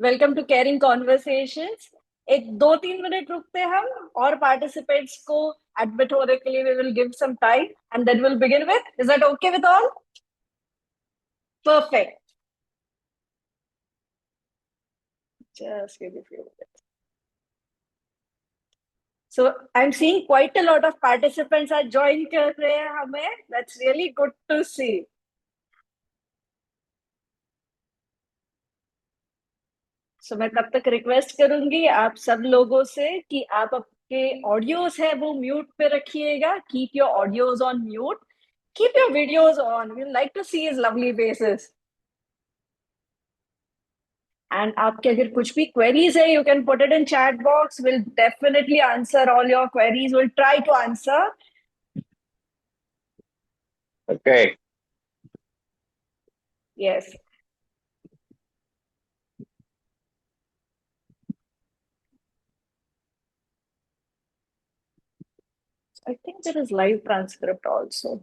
Welcome to caring conversations. एक 2-3 minute रुकते हम और पार्टिसिपेंट्स को एडमिट होने के लिए we will give some time and then will begin with is that okay with all? Perfect. Just give me few minutes. So I am seeing quite a lot of participants are join कर रहे हैं हमें। That's really good to see. So मैं तब तक request करूंगी आप सब लोगों से कि आप आपके ऑडियोज है वो म्यूट पे रखिएगा। Keep your audios on mute. Keep your videos on. We'd like to see his lovely faces. And आपके अगर कुछ भी queries है, you can put it in chat box. We'll definitely answer all your queries. We'll try to answer. Okay. Yes. I think there is live transcript also.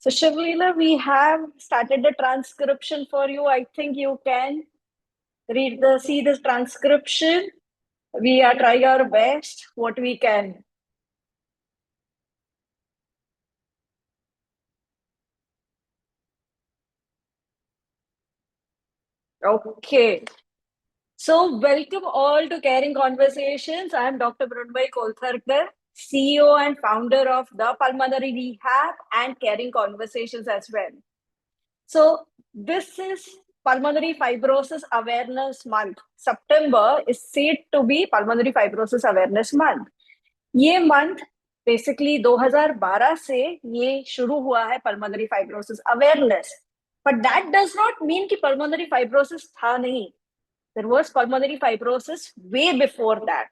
So Shivlila, we have started the transcription for you. I think you can see this transcription. We are trying our best, what we can. Okay. So, welcome all to Caring Conversations. I am Dr. Brunbai Koltharkar, CEO and founder of the Pulmonary Rehab and Caring Conversations as well. So, this is Pulmonary Fibrosis Awareness Month. September is said to be Pulmonary Fibrosis Awareness Month. ये month basically 2012 से ये शुरू हुआ है pulmonary fibrosis awareness. But that does not mean कि pulmonary fibrosis था नहीं। There was pulmonary fibrosis way before that.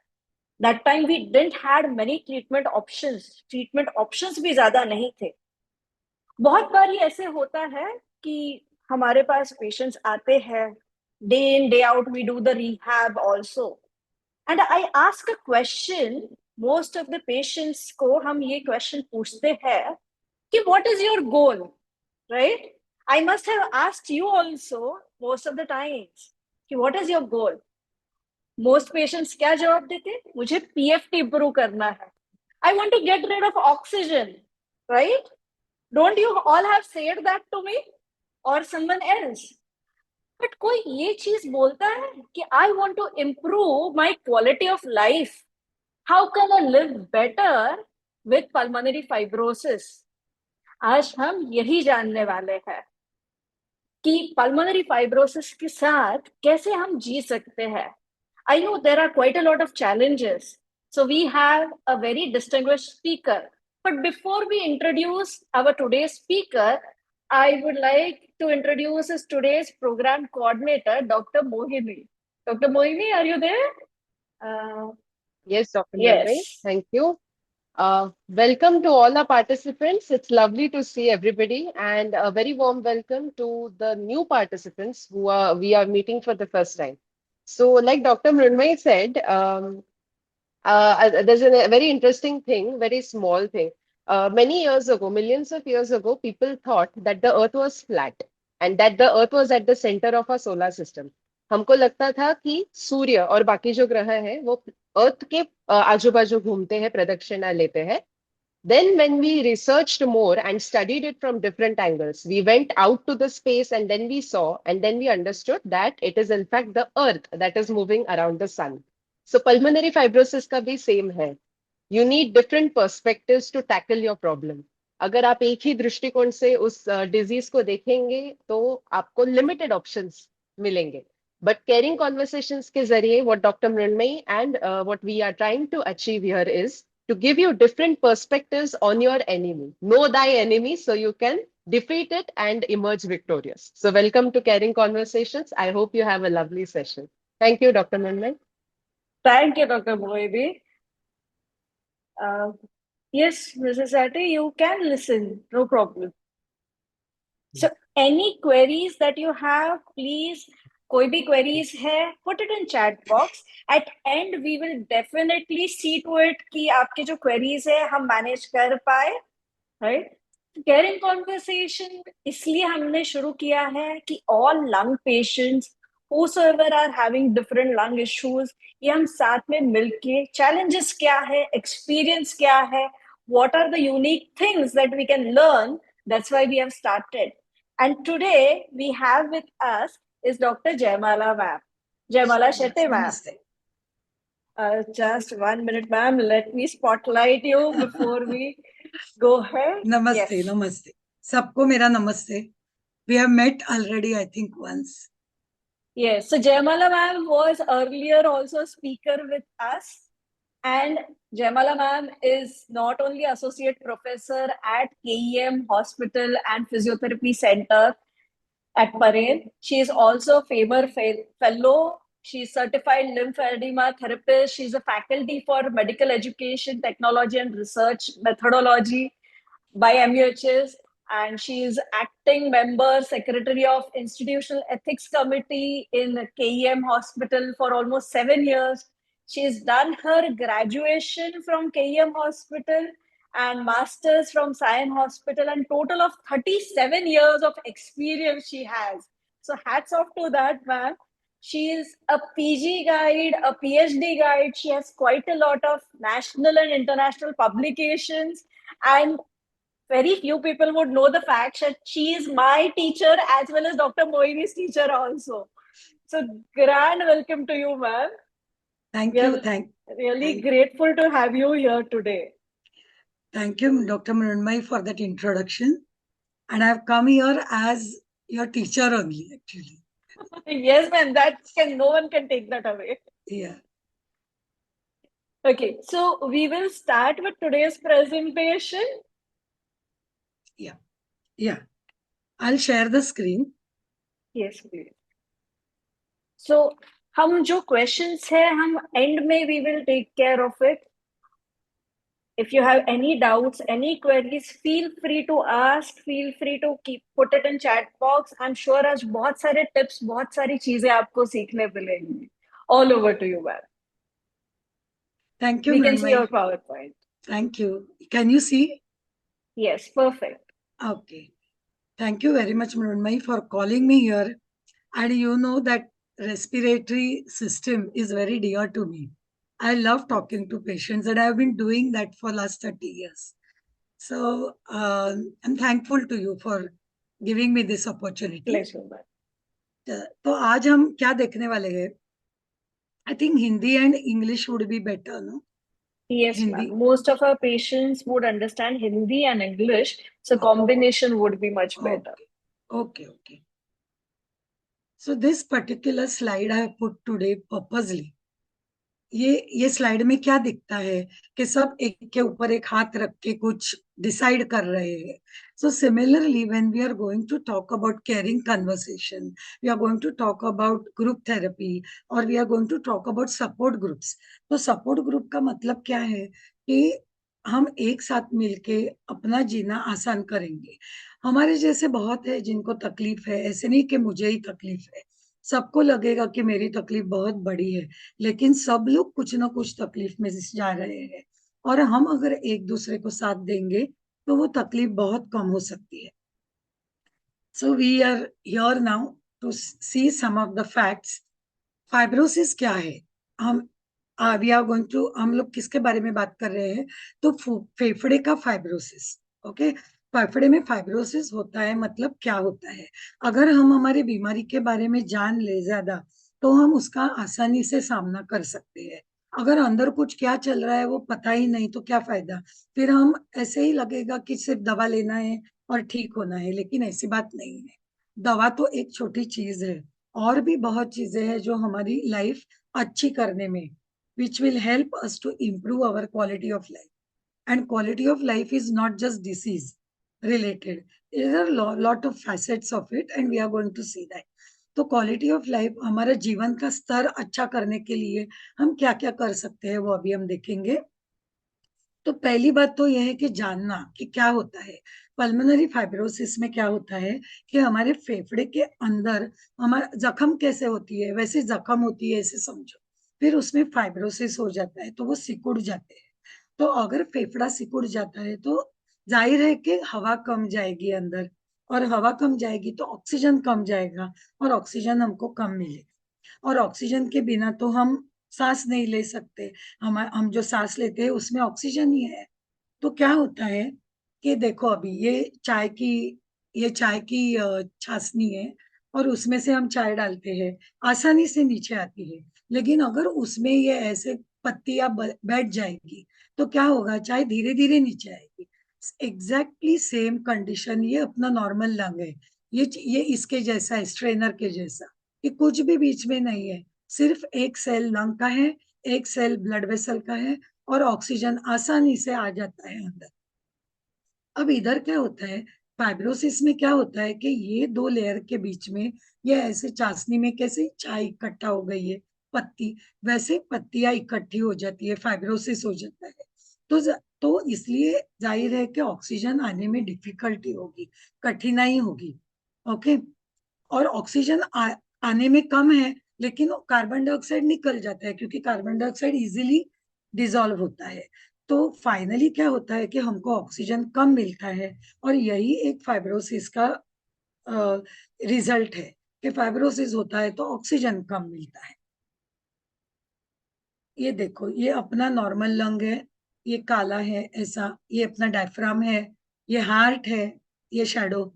That time we didn't had many treatment options. Treatment options भी ज्यादा नहीं थे। बहुत बार ये ऐसे होता है कि हमारे पास पेशेंट्स आते हैं, day in day out we do the rehab also, and I ask a question. Most of the patients को हम ये क्वेश्चन पूछते हैं कि what is your goal, right? I must have asked you also most of the times कि what is your goal. Most patients क्या जवाब देते? मुझे पीएफटी इंप्रूव करना है। I want to get rid of oxygen, right? Don't you all have said that to me और someone else? But कोई ये चीज बोलता है कि I want to improve my quality of life, how can I live better with pulmonary fibrosis? आज हम यही जानने वाले हैं कि पल्मोनरी फाइब्रोसिस के साथ कैसे हम जी सकते हैं। I know there are quite a lot of challenges. So we have a very distinguished speaker. But before we introduce our today's speaker, I would like to introduce his today's program coordinator, Dr. Mohini. Dr. Mohini, are you there? Uh, Yes, Dr. Murray, yes. thank you. Welcome to all our participants. It's lovely to see everybody, and a very warm welcome to the new participants who we are meeting for the first time. So, like Dr. Mrunmay said, there's a very interesting thing, very small thing. Many years ago, millions of years ago, people thought that the Earth was flat and that the Earth was at the center of our solar system. हमको लगता था कि सूर्य और बाकी जो ग्रह हैं वो अर्थ के आजू बाजू घूमते हैं, प्रदक्षिणा लेते हैं. Then, when we researched more and studied it from different angles, we went out to the space and then we saw and then we understood that it is in fact the Earth that is moving around the sun. So, pulmonary fibrosis का भी same है. You need different perspectives to tackle your problem. अगर आप एक ही दृष्टिकोण से उस disease को देखेंगे तो आपको लिमिटेड ऑप्शंस मिलेंगे. But caring conversations के जरिए what Dr. Mrunmay and what we are trying to achieve here is to give you different perspectives on your enemy. Know thy enemy so you can defeat it and emerge victorious. So, welcome to Caring Conversations. I hope you have a lovely session. Thank you, Dr. Manmay. Thank you, Dr. Moebi. Uh, yes, Mrs. Sati, you can listen, no problem. So, any queries that you have, please, कोई भी queries है, put it in chat box. At end, we will definitely see to it कि आपके जो queries है, हम manage कर पाए, right? Caring conversation इसलिए हमने शुरू किया है कि all lung patients, whosoever are having different lung issues, ये हम साथ में मिलके challenges क्या है, experience क्या है, what are the unique things that we can learn. That's why we have started. And today we have with us is Dr. Jaimala ma'am. Jaimala Shetty ma'am. Namaste. Just 1 minute, ma'am. Let me spotlight you before we go ahead. Namaste, Yes. namaste. सबको मेरा namaste. We have met already, I think, once. Yes. So Jaimala ma'am was earlier also a speaker with us. And Jaimala ma'am is not only associate professor at KEM Hospital and Physiotherapy Center at Parel. She is also a FAMER fellow. She's certified lymphedema therapist. She's a faculty for medical education, technology and research methodology by MUHS. And she is acting member, secretary of Institutional Ethics Committee in KEM Hospital for almost 7 years. She's done her graduation from KEM Hospital and masters from Sion Hospital, and total of 37 years of experience she has. So hats off to that, ma'am. She is a PG guide, a PhD guide. She has quite a lot of national and international publications, and very few people would know the fact that she is my teacher as well as Dr. Moini's teacher also. So grand welcome to you, ma'am. Thank We you. are really grateful to have you here today. Thank you, Dr. Mrunmai, for that introduction. And I've come here as your teacher only, actually. Yes, ma'am. No one can take that away. Yeah. Okay, so we will start with today's presentation. Yeah. I'll share the screen. Yes, please. So हम जो questions है हम end में we will take care of it. If you have any doubts, any queries, feel free to ask. Feel free to put it in chat box. I'm sure आज बहुत सारे tips, बहुत सारी चीजें आपको सीखने मिलेंगी. All over to you, ma'am. Thank you, We can see Mrunmai. your PowerPoint. Thank you. Can you see? Yes, perfect. Okay. Thank you very much, Mrunmai, for calling me here. And you know that respiratory system is very dear to me. I love talking to patients, and I've been doing that for last 30 years. So I'm thankful to you for giving me this opportunity. Pleasure, ma'am. तो आज हम क्या देखने वाले हैं? I think Hindi and English would be better, no? Yes, Hindi. ma'am. Most of our patients would understand Hindi and English, so combination would be much better. Okay. So this particular slide I have put today purposely. ये slide में क्या दिखता है कि सब एक के ऊपर एक हाथ रख के कुछ डिसाइड कर रहे हैं. So similarly, when we are going to talk about caring conversation, we are going to talk about group therapy, or we are going to talk about support groups. तो support group का मतलब क्या है कि हम एक साथ मिलके अपना जीना आसान करेंगे. हमारे जैसे बहुत है जिनको तकलीफ है, ऐसे नहीं कि मुझे ही तकलीफ है. सबको लगेगा कि मेरी तकलीफ बहुत बड़ी है, लेकिन सब लोग कुछ ना कुछ तकलीफ में जा रहे हैं, और हम अगर एक दूसरे को साथ देंगे तो वो तकलीफ बहुत कम हो सकती है. So we are here now to see some of the facts. Fibrosis क्या है? वी आर गोइंग टू, हम लोग किसके बारे में बात कर रहे हैं? तो फेफड़े का फाइब्रोसिस. ओके, फेफड़े में फाइब्रोसिस होता है मतलब क्या होता है? अगर हम हमारी बीमारी के बारे में जान ले ज्यादा तो हम उसका आसानी से सामना कर सकते हैं. अगर अंदर कुछ क्या चल रहा है वो पता ही नहीं तो क्या फायदा? फिर हम ऐसे ही लगेगा कि सिर्फ दवा लेना है और ठीक होना है, लेकिन ऐसी बात नहीं है. दवा तो एक छोटी चीज है, और भी बहुत चीजें हैं जो हमारी लाइफ अच्छी करने में, which will help us to improve our quality of life. And quality of life is not just disease related. There are lot of facets of it and we are going to see that. तो quality of life, हमारा जीवन का स्तर अच्छा करने के लिए हम क्या क्या कर सकते हैं वो अभी हम देखेंगे। तो पहली बात तो यह है कि जानना कि क्या होता है पल्मोनरी फाइब्रोसिस में। क्या होता है कि हमारे फेफड़े के अंदर हमारा जख्म कैसे होती है, वैसे जख्म होती है ऐसे समझो, फिर उसमें फाइब्रोसिस हो जाता है तो वो सिकुड़ जाते हैं। तो अगर फेफड़ा सिकुड़ जाता है तो जाहिर है कि हवा कम जाएगी अंदर, और हवा कम जाएगी तो ऑक्सीजन कम जाएगा, और ऑक्सीजन हमको कम मिलेगा, और ऑक्सीजन के बिना तो हम सांस नहीं ले सकते। हम जो सांस लेते हैं उसमें ऑक्सीजन ही है। तो क्या होता है कि देखो अभी ये चाय की छासनी है, और उसमें से हम चाय डालते हैं, आसानी से नीचे आती है। लेकिन अगर उसमें ये ऐसे पत्तियां बैठ जाएगी तो क्या होगा, चाय धीरे धीरे नीचे आएगी। एग्जैक्टली सेम कंडीशन ये अपना नॉर्मल लंग है। ये इसके जैसा है, स्ट्रेनर के जैसा, कि कुछ भी बीच में नहीं है, सिर्फ एक सेल लंग का है, एक सेल ब्लड वेसल का है, और ऑक्सीजन आसानी से आ जाता है अंदर। अब इधर क्या होता है, फाइब्रोसिस में क्या होता है कि ये दो लेयर के बीच में, ये ऐसे चाशनी में कैसे चाय इकट्ठा हो गई है पत्ती, वैसे पत्तियां इकट्ठी हो जाती है, फाइब्रोसिस हो जाता है। तो इसलिए जाहिर है कि ऑक्सीजन आने में डिफिकल्टी होगी, कठिनाई होगी। ओके। और ऑक्सीजन आने में कम है, लेकिन कार्बन डाइऑक्साइड निकल जाता है क्योंकि कार्बन डाइऑक्साइड इजीली डिजॉल्व होता है। तो फाइनली क्या होता है कि हमको ऑक्सीजन कम मिलता है, और यही एक फाइब्रोसिस का रिजल्ट है कि फाइब्रोसिस होता है तो ऑक्सीजन कम मिलता है। ये देखो, ये अपना नॉर्मल लंग है, ये काला है ऐसा, ये अपना डायफ्राम है, ये हार्ट है, ये शैडो,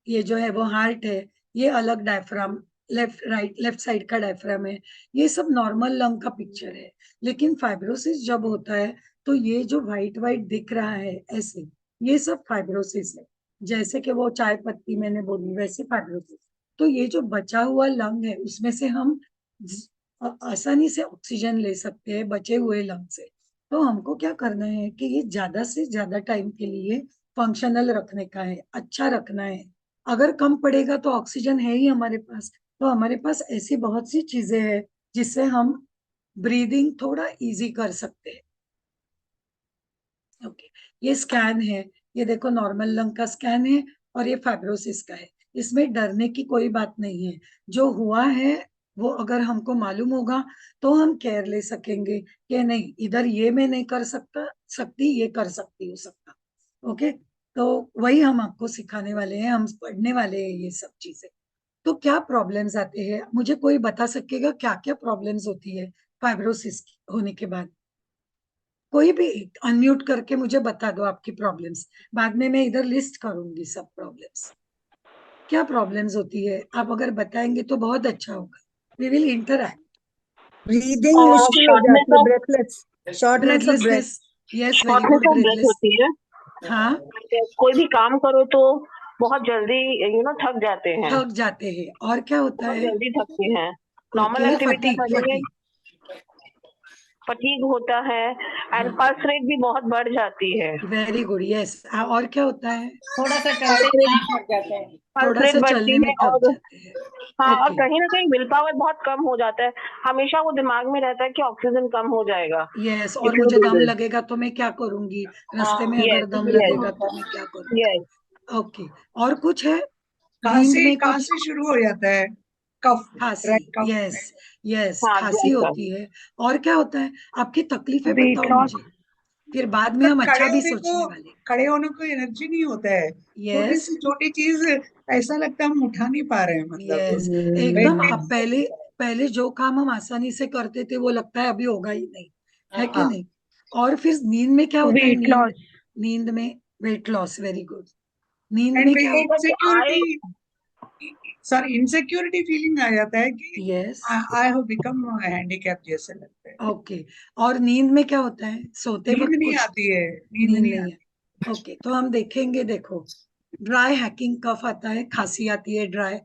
ये जो है वो हार्ट है, ये अलग डायफ्राम, लेफ्ट साइड का डायफ्राम है। ये सब नॉर्मल लंग का पिक्चर है। लेकिन फाइब्रोसिस जब होता है तो ये जो व्हाइट व्हाइट दिख रहा है ऐसे, ये सब फाइब्रोसिस है। जैसे कि वो चाय पत्ती मैंने बोली वैसे फाइब्रोसिस। तो ये जो बचा हुआ लंग है उसमें से हम आसानी से ऑक्सीजन ले सकते हैं बचे हुए लंग से। तो हमको क्या करना है कि ये ज्यादा से ज्यादा टाइम के लिए फंक्शनल रखने का है, अच्छा रखना है। अगर कम पड़ेगा तो ऑक्सीजन है ही हमारे पास, तो हमारे पास ऐसी बहुत सी चीजें हैं जिससे हम ब्रीदिंग थोड़ा इजी कर सकते हैं। ओके। ये स्कैन है, ये देखो नॉर्मल लंग का स्कैन है, और ये फाइब्रोसिस का है। इसमें डरने की कोई बात नहीं है। जो हुआ है वो अगर हमको मालूम होगा तो हम केयर ले सकेंगे कि नहीं, इधर ये मैं नहीं कर सकती, ये कर सकती हूँ सकता। ओके। तो वही हम आपको सिखाने वाले हैं, हम पढ़ने वाले हैं ये सब चीजें। तो क्या प्रॉब्लम्स आते हैं, मुझे कोई बता सकेगा क्या क्या प्रॉब्लम्स होती है फाइब्रोसिस होने के बाद? कोई भी अनम्यूट करके मुझे बता दो आपकी प्रॉब्लम्स, बाद में मैं इधर लिस्ट करूंगी सब प्रॉब्लम्स। क्या प्रॉब्लम्स होती है, आप अगर बताएंगे तो बहुत अच्छा होगा। We will interact. ब्रीदिंग मुश्किल हो शॉर्टनेस जाती है, of breathless, shortness of breath. Breathlessness, yes very shortness good, of breath breathless. होती है। हाँ, कोई भी काम करो तो बहुत जल्दी थक जाते हैं, थक जाते हैं। और क्या होता बहुत है? जल्दी थकते हैं। नॉर्मल ओके, एक्टिविटी फटीग, करेंगे, फटीग। फटीग होता है, एंड हाँ, पल्स रेट भी बहुत बढ़ जाती है। Very good, yes. और क्या होता है? थोड़ा सा पल्स चलते रेट ही थक जाते हैं। पल्स थोड़ा रेट सा बढ़ती चलने में है, थक और जाते हैं। हाँ, और ओके, कहीं ना कहीं विल पावर बहुत कम हो जाता है। हमेशा वो दिमाग में रहता है कि ऑक्सीजन कम हो जाएगा यस। और इफ यू मुझे डू दम दिस। लगेगा तो मैं क्या करूंगी, रास्ते हाँ, में अगर यस, दम यस, लगेगा तो मैं क्या करूंगी? यस। ओके। और कुछ है? नींद खांसी में कुछ? खांसी शुरू हो जाता है, कफ, खांसी, ड्राई कफ यस, में। यस, हाँ, खांसी ड्राई होती कफ। है। और क्या होता है? आपकी तकलीफें वेट बताओ लॉस, मुझे, फिर बाद में मतलब हम अच्छा भी सोचने वाले। खड़े होने को एनर्जी नहीं होता है। छोटी यस, सी छोटी चीज ऐसा लगता है हम उठा नहीं पा रहे हैं, मतलब यस, एकदम। वेट। अब पहले पहले जो काम हम आसानी से करते थे वो लगता है अभी होगा ही नहीं, है कि हाँ, नहीं? और फिर नींद में क्या होता है? Weight loss. नींद में वेट लॉस, वेरी गुड। नींद एंड में क्या होता but I insecurity, sorry, insecurity feeling आ जाता है कि है? Yes, I have become handicap जैसे लगता है। ओके। और नींद में क्या होता है? सोते नींद वक्त नहीं कुछ आती है, नींद नींद नहीं नहीं आती। है। ओके, तो हम देखेंगे। देखो, ड्राई हैकिंग कफ आता है, खांसी आती है ड्राई,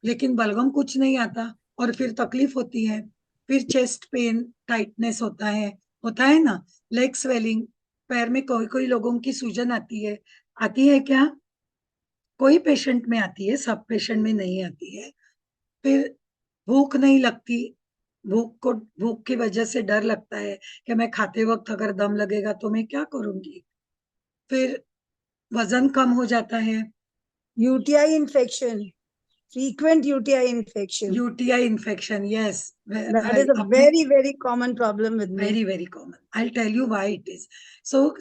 लेकिन बलगम कुछ नहीं आता, और फिर तकलीफ होती है। फिर चेस्ट पेन, टाइटनेस होता है ना, लेग स्वेलिंग, पैर में कोई कोई लोगों की सूजन आती है क्या? कोई पेशेंट में आती है, सब पेशेंट में नहीं आती है। फिर भूख नहीं लगती, भूख की वजह से डर लगता है कि मैं खाते वक्त अगर दम लगेगा तो मैं क्या करूंगी। फिर वजन कम हो जाता है। UTI infection, frequent UTI infection. UTI infection, yes, That is a अपने very, very common problem with me. very common. I'll tell you why it is. So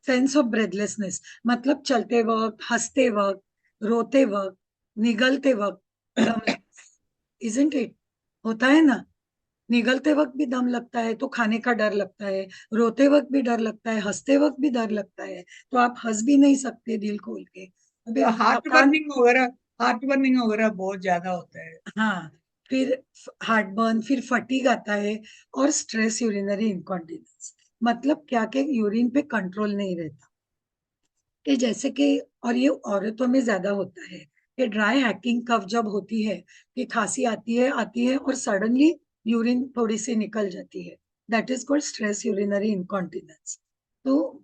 sense of breathlessness, मतलब चलते वक्त, हंसते वक्त, रोते वक्त, निगलते वक्त दम, इजंट इट? होता है ना, निगलते वक्त भी दम लगता है तो खाने का डर लगता है, रोते वक्त भी डर लगता है, हंसते वक्त भी डर लगता है, तो आप हंस भी नहीं सकते दिल खोल के। फिर हार्ट बर्निंग वगैरह बहुत ज्यादा होता है। हाँ, फिर हार्ट बर्न, फिर फटीग आता है, और स्ट्रेस यूरिनरी इनकॉन्टिनेंस, मतलब क्या कि यूरिन पे कंट्रोल नहीं रहता। कि जैसे कि, और ये औरतों में ज्यादा होता है कि ड्राई हैकिंग कफ जब होती है, कि खांसी आती है और सडनली यूरिन थोड़ी सी निकल जाती है, that is called stress urinary incontinence. तो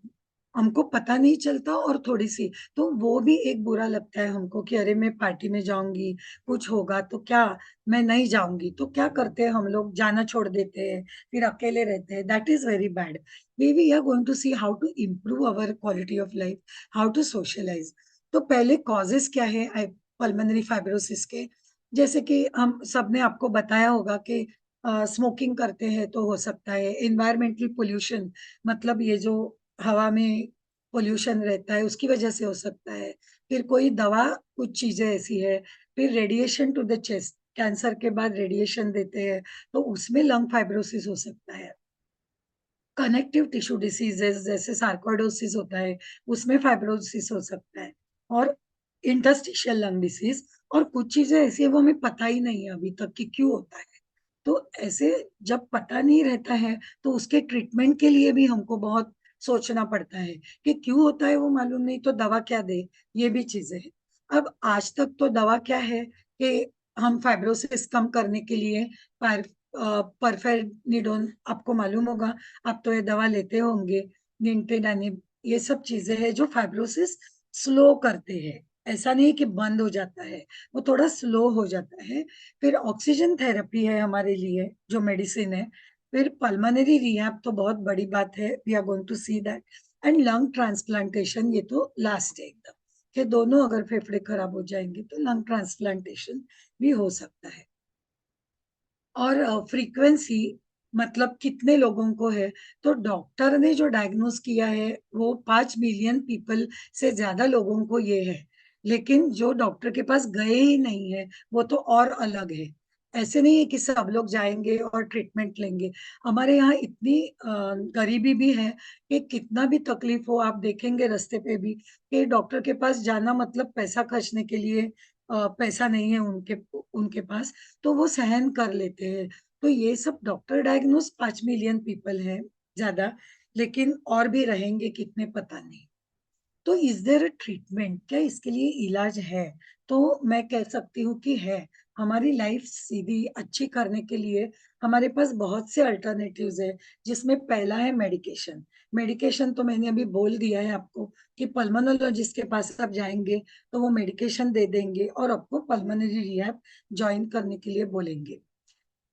हमको पता नहीं चलता, और थोड़ी सी, तो वो भी एक बुरा लगता है हमको कि अरे मैं पार्टी में जाऊंगी, कुछ होगा तो क्या, मैं नहीं जाऊंगी तो क्या करते हैं हम लोग, जाना छोड़ देते हैं, फिर अकेले रहते हैं, that is very bad. We are going to see how to improve our quality of life, how to socialise. तो पहले कॉजेस क्या है पल्मोनरी फाइब्रोसिस के? जैसे कि हम सबने आपको बताया होगा कि स्मोकिंग करते हैं तो हो सकता है, इन्वायरमेंटल पोल्यूशन, मतलब ये जो हवा में पोल्यूशन रहता है उसकी वजह से हो सकता है, फिर कोई दवा, कुछ चीजें ऐसी है, फिर radiation to the chest, cancer के बाद रेडिएशन देते हैं तो उसमें लंग फाइब्रोसिस हो सकता है, कनेक्टिव टिश्यू डिसीजेस जैसे सार्कोइडोसिस होता है उसमें फाइब्रोसिस हो सकता है, और इंटरस्टिशियल लंग डिसीज, और कुछ चीजें ऐसी है वो हमें पता ही नहीं है अभी तक कि क्यों होता है। तो ऐसे जब पता नहीं रहता है तो उसके ट्रीटमेंट के लिए भी हमको बहुत सोचना पड़ता है कि क्यों होता है वो मालूम नहीं तो दवा क्या दे, ये भी चीजें हैं। अब आज तक तो दवा क्या है कि हम फाइब्रोसिस कम करने के लिए परफेनिडोन, आपको मालूम होगा, आप तो ये दवा लेते होंगे, निंटेडानिब, ये सब चीजें हैं जो फाइब्रोसिस स्लो करते हैं, ऐसा नहीं कि बंद हो जाता है, वो थोड़ा स्लो हो जाता है। फिर ऑक्सीजन थेरेपी है हमारे लिए जो मेडिसिन है, फिर पल्मोनरी रिहैब तो बहुत बड़ी बात है, we are going to see that, and lung transplantation, ये तो लास्ट है एकदम, कि दोनों अगर फेफड़े खराब हो जाएंगे तो लंग ट्रांसप्लांटेशन भी हो सकता है। और फ्रीक्वेंसी, मतलब कितने लोगों को है, तो डॉक्टर ने जो डायग्नोस किया है वो 5 मिलियन पीपल से ज्यादा लोगों को ये है, लेकिन जो डॉक्टर के पास गए ही नहीं है वो तो और अलग है। ऐसे नहीं है कि सब लोग जाएंगे और ट्रीटमेंट लेंगे। हमारे यहाँ इतनी गरीबी भी है कि कितना भी तकलीफ हो, आप देखेंगे रास्ते पे भी कि डॉक्टर के पास जाना मतलब पैसा खर्चने के लिए, पैसा नहीं है उनके उनके पास, तो वो सहन कर लेते हैं। तो ये सब डॉक्टर डायग्नोस 5 मिलियन पीपल है ज्यादा, लेकिन और भी रहेंगे कितने पता नहीं। तो इज देयर अ ट्रीटमेंट, क्या इसके लिए इलाज है? तो मैं कह सकती हूँ कि है। हमारी लाइफ सीधी अच्छी करने के लिए हमारे पास बहुत से अल्टरनेटिव्स है, जिसमें पहला है मेडिकेशन। मेडिकेशन तो मैंने अभी बोल दिया है आपको कि पल्मोनोलॉजिस्ट के पास आप जाएंगे तो वो मेडिकेशन दे देंगे और आपको पल्मोनरी रिहैब ज्वाइन करने के लिए बोलेंगे।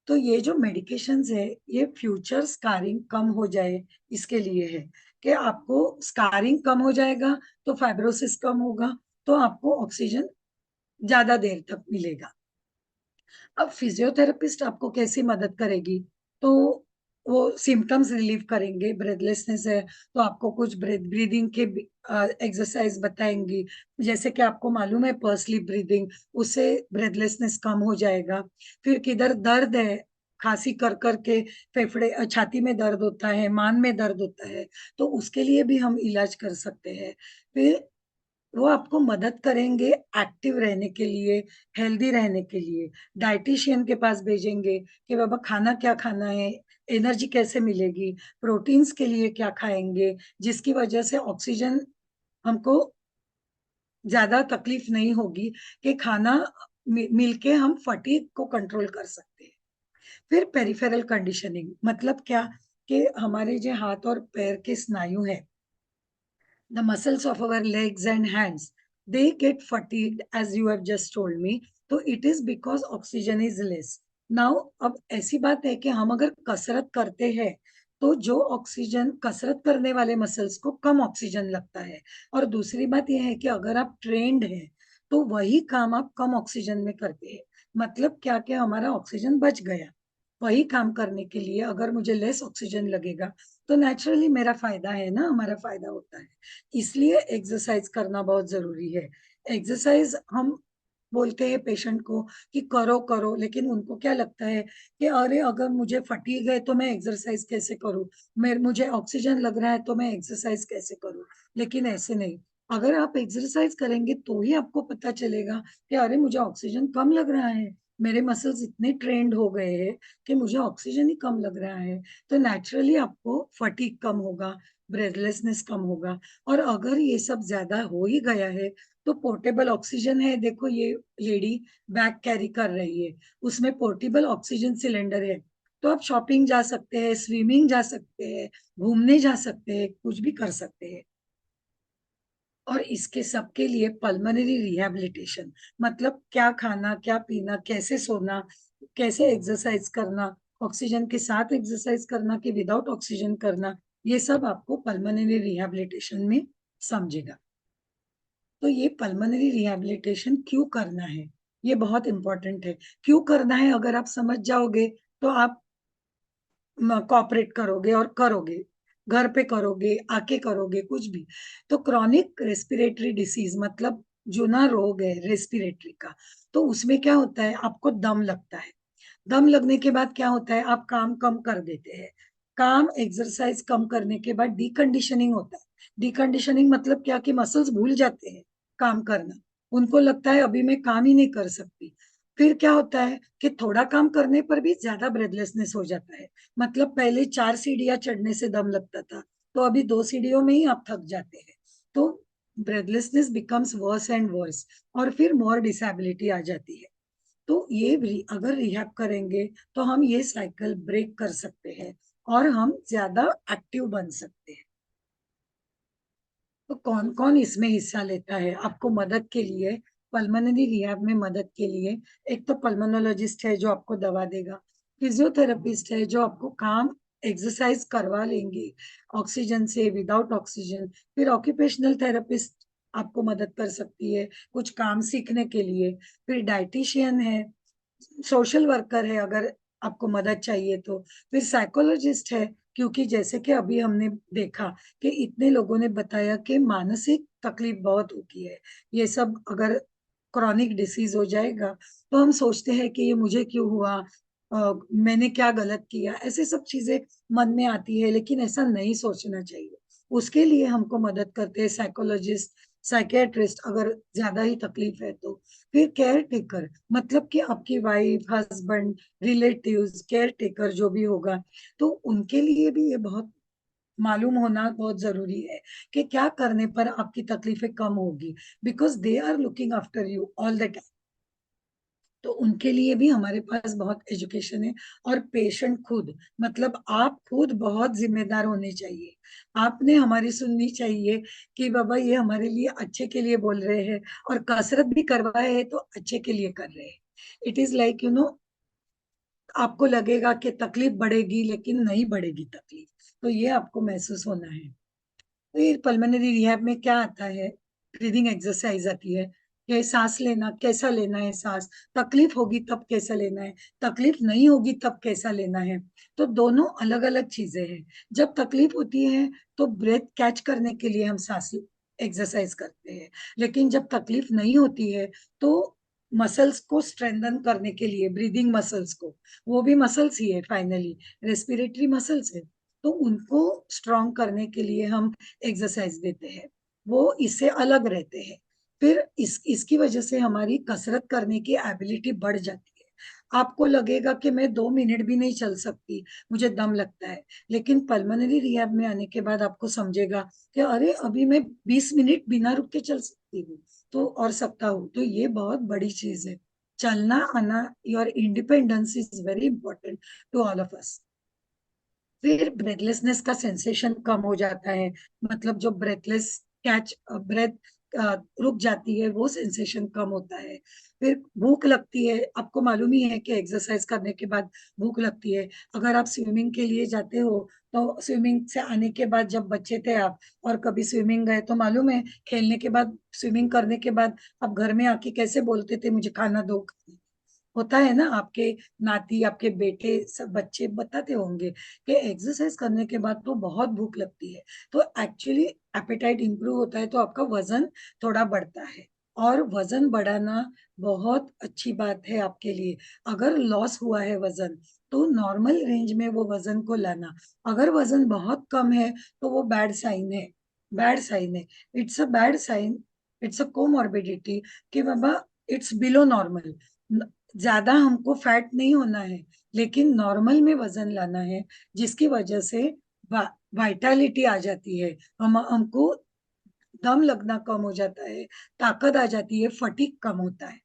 तो ये जो मेडिकेशंस है ये फ्यूचर स्कारिंग कम हो जाए इसके लिए है, कि आपको स्कारिंग कम हो जाएगा तो फाइब्रोसिस कम होगा, तो आपको ऑक्सीजन ज्यादा देर तक मिलेगा। अब फिजियोथेरेपिस्ट आपको कैसी मदद करेगी? तो वो सिम्टम्स रिलीव करेंगे, ब्रेथलेसनेस है तो आपको कुछ ब्रीदिंग के एक्सरसाइज बताएंगी, जैसे कि आपको मालूम है पर्सली ब्रीदिंग, उससे ब्रेथलेसनेस कम हो जाएगा। फिर किधर दर्द है, खांसी कर कर के फेफड़े छाती में दर्द होता है, मान में दर्द होता है, तो उसके लिए भी हम इलाज कर सकते हैं। फिर वो आपको मदद करेंगे एक्टिव रहने के लिए, हेल्दी रहने के लिए, डाइटिशियन के पास भेजेंगे कि बाबा खाना क्या खाना है, एनर्जी कैसे मिलेगी, प्रोटीन्स के लिए क्या खाएंगे, जिसकी वजह से ऑक्सीजन हमको ज्यादा तकलीफ नहीं होगी, कि खाना मिलके हम फटीग को कंट्रोल कर सकते हैं। फिर पेरिफेरल कंडीशनिंग, मतलब क्या, कि हमारे जो हाथ और पैर के स्नायु है, the muscles of our legs and hands, they get fatigued as you have just told me. तो it is because oxygen is less. Now अब ऐसी बात है कि हम अगर कसरत करते हैं तो जो ऑक्सीजन कसरत करने वाले मसल्स को कम ऑक्सीजन लगता है, और दूसरी बात यह है कि अगर आप ट्रेंड हैं तो वही काम आप कम ऑक्सीजन में करते हैं। मतलब क्या कि हमारा ऑक्सीजन बच गया। वही काम करने के लिए अगर मुझे लेस ऑक्सीजन लगेगा तो नेचुरली मेरा फायदा है ना, हमारा फायदा होता है। इसलिए एक्सरसाइज करना बहुत जरूरी है। एक्सरसाइज हम बोलते हैं पेशेंट को कि करो करो, लेकिन उनको क्या लगता है कि अरे अगर मुझे फटीग है तो मैं एक्सरसाइज कैसे करूं, मैं मुझे ऑक्सीजन लग रहा है तो मैं एक्सरसाइज कैसे करूं। लेकिन ऐसे नहीं, अगर आप एक्सरसाइज करेंगे तो ही आपको पता चलेगा कि अरे मुझे ऑक्सीजन कम लग रहा है, मेरे मसल्स इतने ट्रेंड हो गए हैं कि मुझे ऑक्सीजन ही कम लग रहा है। तो नेचुरली आपको फटीग कम होगा, ब्रेथलेसनेस कम होगा। और अगर ये सब ज्यादा हो ही गया है तो पोर्टेबल ऑक्सीजन है, देखो ये लेडी बैग कैरी कर रही है, उसमें पोर्टेबल ऑक्सीजन सिलेंडर है। तो आप शॉपिंग जा सकते हैं, स्विमिंग जा सकते हैं, घूमने जा सकते हैं, कुछ भी कर सकते हैं। और इसके सबके लिए पल्मोनरी रिहैबिलिटेशन, मतलब क्या खाना, क्या पीना, कैसे सोना, कैसे एक्सरसाइज करना, ऑक्सीजन के साथ एक्सरसाइज करना कि विदाउट ऑक्सीजन करना, ये सब आपको पल्मोनरी रिहैबिलिटेशन में समझेगा। तो ये पल्मोनरी रिहैबिलिटेशन क्यों करना है, ये बहुत इंपॉर्टेंट है। क्यों करना है अगर आप समझ जाओगे तो आप कॉपरेट करोगे और करोगे, घर पे करोगे, आके करोगे, कुछ भी। तो क्रॉनिक रेस्पिरेटरी डिसीज मतलब जो ना रोग है रेस्पिरेटरी का, तो उसमें क्या होता है, आपको दम लगता है। दम लगने के बाद क्या होता है, आप काम कम कर देते हैं। काम एक्सरसाइज कम करने के बाद डिकंडीशनिंग होता है। डिकंडीशनिंग मतलब क्या कि मसल्स भूल जाते हैं काम करना, उनको लगता है अभी मैं काम ही नहीं कर सकती। फिर क्या होता है कि थोड़ा काम करने पर भी ज्यादा ब्रेथलेसनेस हो जाता है। मतलब पहले 4 सीढ़ियां चढ़ने से दम लगता था, तो अभी 2 सीढ़ियों में ही आप थक जाते हैं। तो breathlessness becomes worse and worse, और फिर मोर डिसेबिलिटी आ जाती है। तो ये अगर रिहैब करेंगे तो हम ये साइकिल ब्रेक कर सकते हैं और हम ज्यादा एक्टिव बन सकते हैं। तो कौन कौन इसमें हिस्सा लेता है आपको मदद के लिए, पल्मोनरी रिहैब में मदद के लिए? एक तो पल्मोनोलॉजिस्ट है जो आपको दवा देगा, फिजियोथेरेपिस्ट है जो आपको काम एक्सरसाइज करवा लेंगे ऑक्सीजन से, विदाउट ऑक्सीजन। फिर ऑक्यूपेशनल थेरेपिस्ट आपको मदद कर सकती है कुछ काम सीखने के लिए। फिर डाइटिशियन है, सोशल वर्कर है अगर आपको मदद चाहिए तो। फिर साइकोलॉजिस्ट है, क्योंकि जैसे कि अभी हमने देखा कि इतने लोगों ने बताया कि मानसिक तकलीफ बहुत होती है। ये सब अगर क्रॉनिक डिसीज हो जाएगा तो हम सोचते हैं कि ये मुझे क्यों हुआ, मैंने क्या गलत किया, ऐसे सब चीजें मन में आती है। लेकिन ऐसा नहीं सोचना चाहिए। उसके लिए हमको मदद करते हैं साइकोलॉजिस्ट, साइकेट्रिस्ट अगर ज्यादा ही तकलीफ है तो। फिर केयर टेकर, मतलब कि आपकी wife, husband, relatives, care taker जो भी होगा, तो उनके लिए भी ये बहुत मालूम होना बहुत जरूरी है कि क्या करने पर आपकी तकलीफें कम होगी, because they are looking after you all the time. तो उनके लिए भी हमारे पास बहुत एजुकेशन है। और पेशेंट खुद, मतलब आप खुद बहुत जिम्मेदार होने चाहिए। आपने हमारी सुननी चाहिए कि बाबा ये हमारे लिए अच्छे के लिए बोल रहे हैं, और कसरत भी करवाए हैं तो अच्छे के लिए कर रहे हैं। इट इज लाइक आपको लगेगा कि तकलीफ बढ़ेगी, लेकिन नहीं बढ़ेगी तकलीफ। तो ये आपको महसूस होना है। तो ये पल्मोनरी रिहैब में क्या आता है, ब्रीदिंग एक्सरसाइज आती है कि सांस लेना कैसा लेना है, सांस तकलीफ होगी तब कैसा लेना है, तकलीफ नहीं होगी तब कैसा लेना है। तो दोनों अलग अलग चीजें हैं। जब तकलीफ होती है तो ब्रेथ कैच करने के लिए हम सांस एक्सरसाइज करते हैं, लेकिन जब तकलीफ नहीं होती है तो मसल्स को स्ट्रेंथन करने के लिए, ब्रीदिंग मसल्स को, वो भी मसल्स ही है फाइनली, रेस्पिरेटरी मसल्स है, तो उनको स्ट्रॉन्ग करने के लिए हम एक्सरसाइज देते हैं। वो इससे अलग रहते हैं। फिर इसकी वजह से हमारी कसरत करने की एबिलिटी बढ़ जाती है। आपको लगेगा कि मैं 2 मिनट भी नहीं चल सकती, मुझे दम लगता है। लेकिन पल्मोनरी रिहैब में आने के बाद आपको समझेगा कि अरे अभी मैं 20 मिनट बिना रुक के चल सकती हूँ, तो और सकता हूँ। तो ये बहुत बड़ी चीज है। चलना आना, your independence is very important to all of us. फिर ब्रेथलेसनेस का सेंसेशन कम हो जाता है, मतलब जो ब्रेथलेस कैच ब्रेथ रुक जाती है वो सेंसेशन कम होता है। फिर भूख लगती है, आपको मालूम ही है कि एक्सरसाइज करने के बाद भूख लगती है। अगर आप स्विमिंग के लिए जाते हो तो स्विमिंग से आने के बाद, जब बच्चे थे आप और कभी स्विमिंग गए तो मालूम है, खेलने के बाद स्विमिंग करने के बाद आप घर में आके कैसे बोलते थे, मुझे खाना दो। होता है ना, आपके नाती, आपके बेटे, सब बच्चे बताते होंगे कि एक्सरसाइज करने के बाद तो बहुत भूख लगती है। तो एक्चुअली एपेटाइट इंप्रूव होता है तो आपका वजन थोड़ा बढ़ता है, और वजन बढ़ाना बहुत अच्छी बात है आपके लिए। अगर लॉस हुआ है वजन, तो नॉर्मल रेंज में वो वजन को लाना। अगर वजन बहुत कम है तो वो बैड साइन है, बैड साइन है। It's a bad sign, it's a comorbidity कि बाबा इट्स बिलो नॉर्मल। ज्यादा हमको फैट नहीं होना है, लेकिन नॉर्मल में वजन लाना है, जिसकी वजह से वाइटालिटी आ जाती है, हमको दम लगना कम हो जाता है, ताकत आ जाती है, फटीग कम होता है।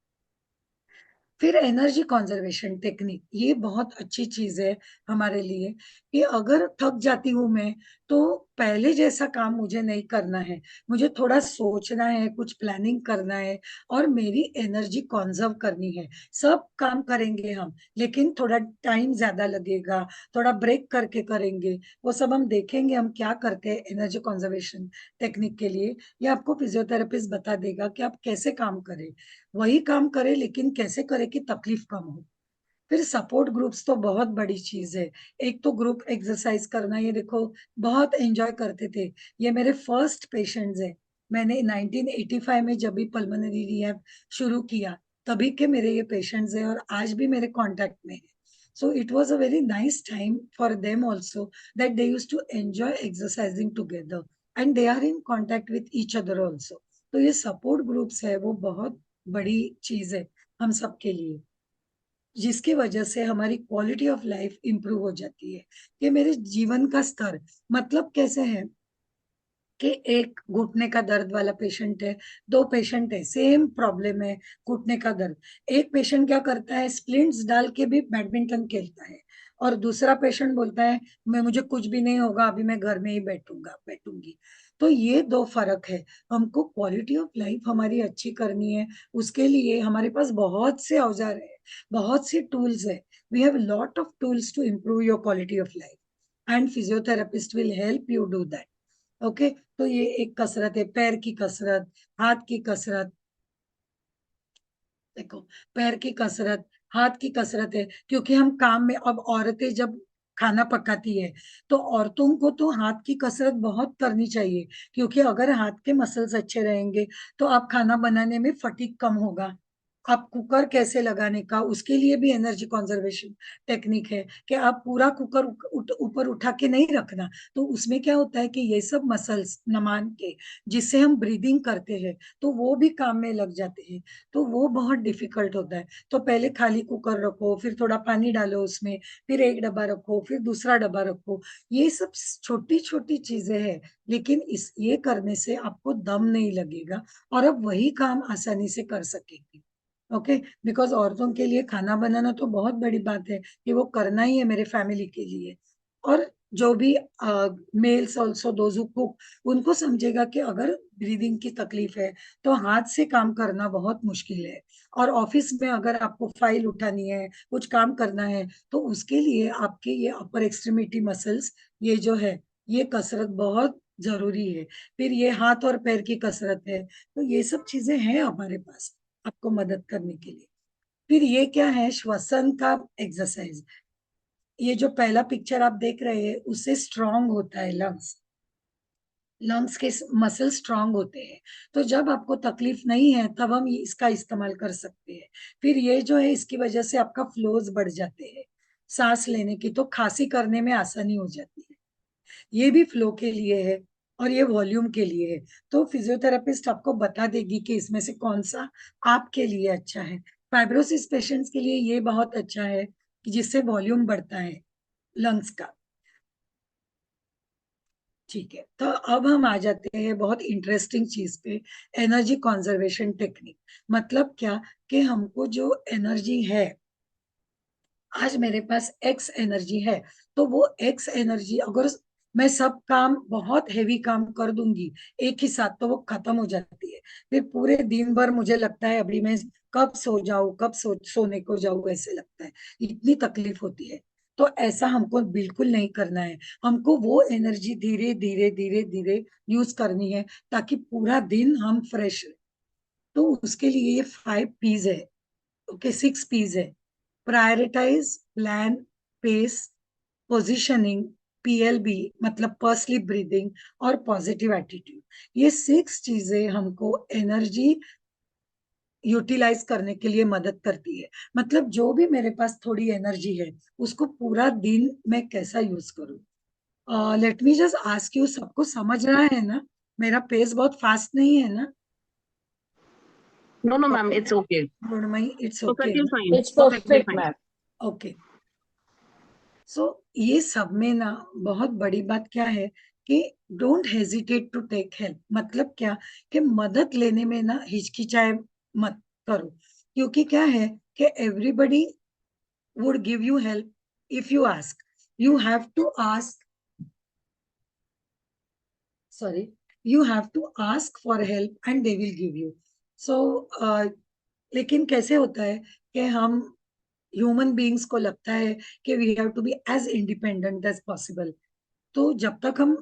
फिर एनर्जी कंजर्वेशन टेक्निक, ये बहुत अच्छी चीज है हमारे लिए, कि अगर थक जाती हूँ मैं, तो पहले जैसा काम मुझे नहीं करना है, मुझे थोड़ा सोचना है, कुछ प्लानिंग करना है, और मेरी एनर्जी कंजर्व करनी है। सब काम करेंगे हम, लेकिन थोड़ा टाइम ज्यादा लगेगा, थोड़ा ब्रेक करके करेंगे। वो सब हम देखेंगे हम क्या करते हैं एनर्जी कंजर्वेशन टेक्निक के लिए। ये आपको फिजियोथेरेपिस्ट बता देगा कि आप कैसे काम करें, वही काम करे लेकिन कैसे करे कि तकलीफ कम हो। फिर सपोर्ट ग्रुप्स तो बहुत बड़ी चीज है। एक तो ग्रुप एक्सरसाइज करना, ये देखो बहुत एंजॉय करते थे। ये मेरे फर्स्ट पेशेंट्स है। मैंने 1985 में जब भी पल्मोनरी रिहैब शुरू किया, तभी के मेरे ये पेशेंट्स है, और आज भी मेरे कांटेक्ट में है। So it was a very nice time for them also, that they used to enjoy exercising together, and they are in contact with each other also. तो ये सपोर्ट ग्रुप्स है वो बहुत बड़ी चीज है हम सबके लिए, जिसकी वजह से हमारी क्वालिटी ऑफ लाइफ इंप्रूव हो जाती है। ये मेरे जीवन का स्तर, मतलब कैसे है कि एक घुटने का दर्द वाला पेशेंट है, दो पेशेंट है, सेम प्रॉब्लम है, घुटने का दर्द। एक पेशेंट क्या करता है, स्प्लिंट्स डाल के भी बैडमिंटन खेलता है, और दूसरा पेशेंट बोलता है मैं, मुझे कुछ भी नहीं होगा, अभी मैं घर में ही बैठूंगी। तो ये दो फर्क है। हमको क्वालिटी ऑफ लाइफ हमारी अच्छी करनी है, उसके लिए हमारे पास बहुत से औजार है, बहुत सी टूल्स है। We have lot of tools to improve your quality of life, and physiotherapist will help you do that. Okay, तो ये एक कसरत है, पैर की कसरत, हाथ की कसरत। देखो, पैर की कसरत, हाथ की कसरत है, क्योंकि हम काम में, अब औरतें जब खाना पकाती है, तो औरतों को तो हाथ की कसरत बहुत करनी चाहिए, क्योंकि अगर हाथ के मसल्स अच्छे रहेंगे तो आप खाना बनाने में फटीग कम होगा। आप कुकर कैसे लगाने का, उसके लिए भी एनर्जी कंजर्वेशन टेक्निक है, कि आप पूरा कुकर ऊपर उठा के नहीं रखना। तो उसमें क्या होता है कि ये सब मसल्स नमान के, जिससे हम ब्रीदिंग करते हैं, तो वो भी काम में लग जाते हैं। तो वो बहुत डिफिकल्ट होता है। तो पहले खाली कुकर रखो, फिर थोड़ा पानी डालो उसमें, फिर एक डब्बा रखो, फिर दूसरा डब्बा रखो। ये सब छोटी छोटी चीजें हैं, लेकिन इस ये करने से आपको दम नहीं लगेगा, और आप वही काम आसानी से कर सकेंगे। ओके, बिकॉज औरतों के लिए खाना बनाना तो बहुत बड़ी बात है, कि वो करना ही है मेरे फैमिली के लिए। और जो भी males also, those who cook, उनको समझेगा कि अगर ब्रीदिंग की तकलीफ है तो हाथ से काम करना बहुत मुश्किल है। और ऑफिस में अगर आपको फाइल उठानी है, कुछ काम करना है, तो उसके लिए आपके ये अपर एक्सट्रीमिटी मसल्स, ये जो है, ये कसरत बहुत जरूरी है। फिर ये हाथ और पैर की कसरत है। तो ये सब चीजें हैं हमारे पास आपको मदद करने के लिए। फिर ये क्या है, श्वसन का एक्सरसाइज। ये जो पहला पिक्चर आप देख रहे हैं, उससे स्ट्रांग होता है लंग्स, लंग्स के मसल स्ट्रांग होते हैं। तो जब आपको तकलीफ नहीं है तब हम इसका इस्तेमाल कर सकते हैं। फिर ये जो है, इसकी वजह से आपका फ्लोज बढ़ जाते हैं, सांस लेने की, तो खांसी करने में आसानी हो जाती है। ये भी फ्लो के लिए है, और ये वॉल्यूम के लिए है। तो फिजियोथेरेपिस्ट आपको बता देगी कि इसमें से कौन सा आपके लिए अच्छा है। फाइब्रोसिस पेशेंट्स के लिए ये बहुत अच्छा है, कि जिससे वॉल्यूम बढ़ता है लंग्स का। ठीक है, तो अब हम आ जाते हैं बहुत इंटरेस्टिंग चीज पे, एनर्जी कंजर्वेशन टेक्निक। मतलब क्या, कि हमको जो एनर्जी है, आज मेरे पास एक्स एनर्जी है, तो वो एक्स एनर्जी, अगर मैं सब काम बहुत हैवी काम कर दूंगी एक ही साथ, तो वो खत्म हो जाती है। फिर पूरे दिन भर मुझे लगता है अभी मैं कब सो जाऊं, कब सोने को जाऊं, ऐसे लगता है, इतनी तकलीफ होती है। तो ऐसा हमको बिल्कुल नहीं करना है। हमको वो एनर्जी धीरे धीरे धीरे धीरे यूज करनी है, ताकि पूरा दिन हम फ्रेश रहे। तो उसके लिए ये 5 P's है। ओके, 6 P's है। Prioritize, plan, pace, positioning, PLB मतलब पर्सली ब्रीदिंग, और पॉजिटिव एटीट्यूड। ये 6 चीजें हमको एनर्जी यूटिलाइज करने के लिए मदद करती है। मतलब जो भी मेरे पास थोड़ी एनर्जी है, उसको पूरा दिन मैं कैसा यूज करूँ। Let me just ask you, सबको समझ रहा है ना? मेरा पेस बहुत फास्ट नहीं है ना? No, no, ma'am, it's okay. Mrinmayi, it's okay Perfectly ना? fine. It's Perfectly perfect, fine. ma'am. Okay. So ये सब में ना बहुत बड़ी बात क्या है कि don't hesitate to take help. मतलब क्या, कि मदद लेने में ना हिचकिचाए मत करो। क्योंकि क्या है कि everybody would give you help if you ask. You have to ask, sorry, you have to ask for help and they will give you. So लेकिन कैसे होता है कि हम ह्यूमन बीइंग्स को लगता है कि we have to be as independent as possible. तो जब तक हम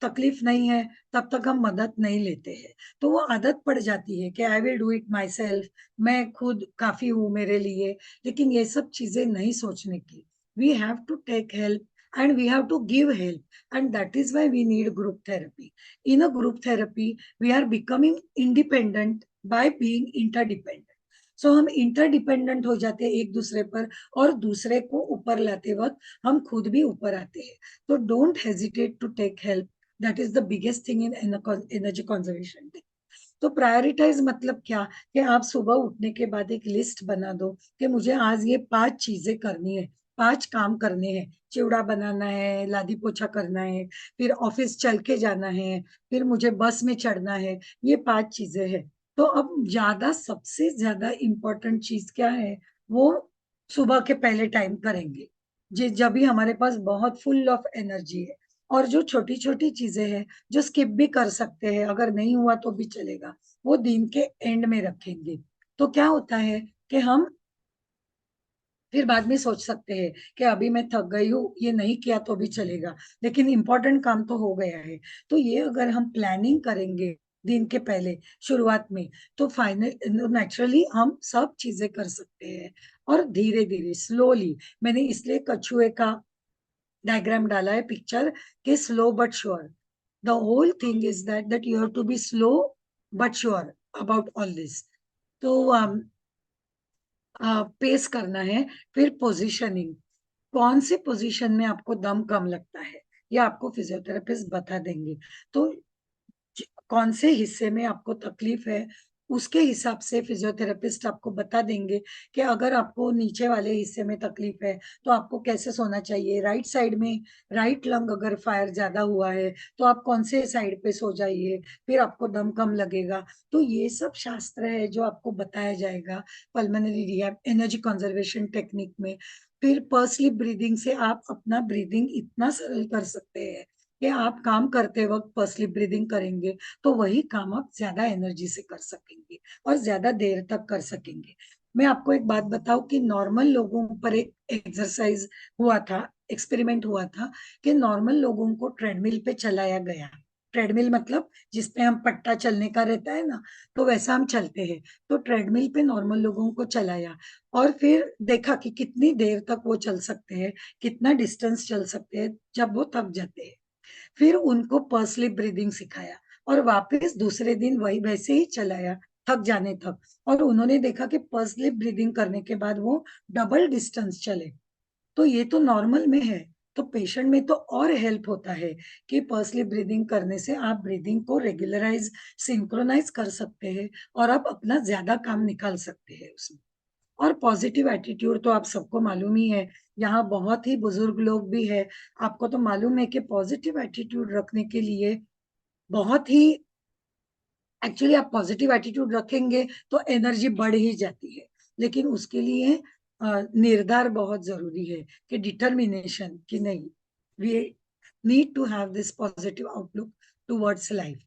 तकलीफ नहीं है, तब तक हम मदद नहीं लेते हैं। तो वो आदत पड़ जाती है कि आई will do it my self, मैं खुद काफी हूँ मेरे लिए। लेकिन ये सब चीजें नहीं सोचने की। We have to take help and we have to give help, and that is why we need group therapy. In a group therapy we are becoming independent by being interdependent. सो हम इंटरडिपेंडेंट हो जाते हैं एक दूसरे पर, और दूसरे को ऊपर लाते वक्त हम खुद भी ऊपर आते हैं। तो don't hesitate to take help. That is the biggest thing in energy conservation. तो प्रायोरिटाइज मतलब क्या, कि आप सुबह उठने के बाद एक लिस्ट बना दो कि मुझे आज ये 5 चीजें करनी है, 5 काम करने हैं। चिवड़ा बनाना है, लादी पोछा करना है, फिर ऑफिस चल के जाना है, फिर मुझे बस में चढ़ना है। ये 5 चीजें हैं। तो अब ज्यादा, सबसे ज्यादा इम्पोर्टेंट चीज क्या है, वो सुबह के पहले टाइम करेंगे, जब भी हमारे पास बहुत फुल ऑफ एनर्जी है। और जो छोटी छोटी चीजें हैं, जो स्किप भी कर सकते हैं, अगर नहीं हुआ तो भी चलेगा, वो दिन के एंड में रखेंगे। तो क्या होता है कि हम फिर बाद में सोच सकते हैं कि अभी मैं थक गई हूँ, ये नहीं किया तो भी चलेगा, लेकिन इंपॉर्टेंट काम तो हो गया है। तो ये अगर हम प्लानिंग करेंगे दिन के पहले शुरुआत में, तो फाइनल नेचुरली हम सब चीजें कर सकते हैं। और धीरे धीरे स्लोली, मैंने इसलिए कछुए का डायग्राम डाला है, पिक्चर, के slow but sure. The whole thing is that you have to be slow but sure about all this. तो पेस करना है। फिर पोजीशनिंग, कौन से पोजीशन में आपको दम कम लगता है, ये आपको फिजियोथेरेपिस्ट बता देंगे। तो कौन से हिस्से में आपको तकलीफ है, उसके हिसाब से फिजियोथेरेपिस्ट आपको बता देंगे कि अगर आपको नीचे वाले हिस्से में तकलीफ है तो आपको कैसे सोना चाहिए। राइट साइड में राइट लंग अगर फायर ज्यादा हुआ है तो आप कौन से साइड पे सो जाइए, फिर आपको दम कम लगेगा। तो ये सब शास्त्र है जो आपको बताया जाएगा pulmonary rehab energy conservation technique में। फिर पर्सली ब्रीदिंग से आप अपना ब्रीदिंग इतना सरल कर सकते हैं कि आप काम करते वक्त पर्सली ब्रीदिंग करेंगे तो वही काम आप ज्यादा एनर्जी से कर सकेंगे और ज्यादा देर तक कर सकेंगे। मैं आपको एक बात बताऊं कि नॉर्मल लोगों पर एक एक्सरसाइज हुआ था, एक्सपेरिमेंट हुआ था, कि नॉर्मल लोगों को ट्रेडमिल पे चलाया गया। ट्रेडमिल मतलब जिसपे हम पट्टा चलने का रहता है ना, तो वैसा हम चलते हैं। तो ट्रेडमिल पे नॉर्मल लोगों को चलाया, और फिर देखा कि कितनी देर तक वो चल सकते हैं, कितना डिस्टेंस चल सकते हैं जब वो थक जाते हैं। फिर उनको पर्सली ब्रीदिंग सिखाया, और वापस दूसरे दिन वही वैसे ही चलाया थक जाने तक। और उन्होंने देखा कि पर्सली ब्रीदिंग करने के बाद वो डबल डिस्टेंस चले। तो ये तो नॉर्मल में है, तो पेशेंट में तो और हेल्प होता है कि पर्सली ब्रीदिंग करने से आप ब्रीदिंग को रेगुलराइज, सिंक्रोनाइज कर सकते हैं, और आप अपना ज्यादा काम निकाल सकते हैं उसमें। और पॉजिटिव एटीट्यूड तो आप सबको मालूम ही है, यहाँ बहुत ही बुजुर्ग लोग भी है। आपको तो मालूम है कि पॉजिटिव एटीट्यूड रखने के लिए बहुत ही, एक्चुअली आप पॉजिटिव एटीट्यूड रखेंगे तो एनर्जी बढ़ ही जाती है, लेकिन उसके लिए निर्धार बहुत जरूरी है, कि डिटर्मिनेशन, कि नहीं, we need to have this positive outlook towards life.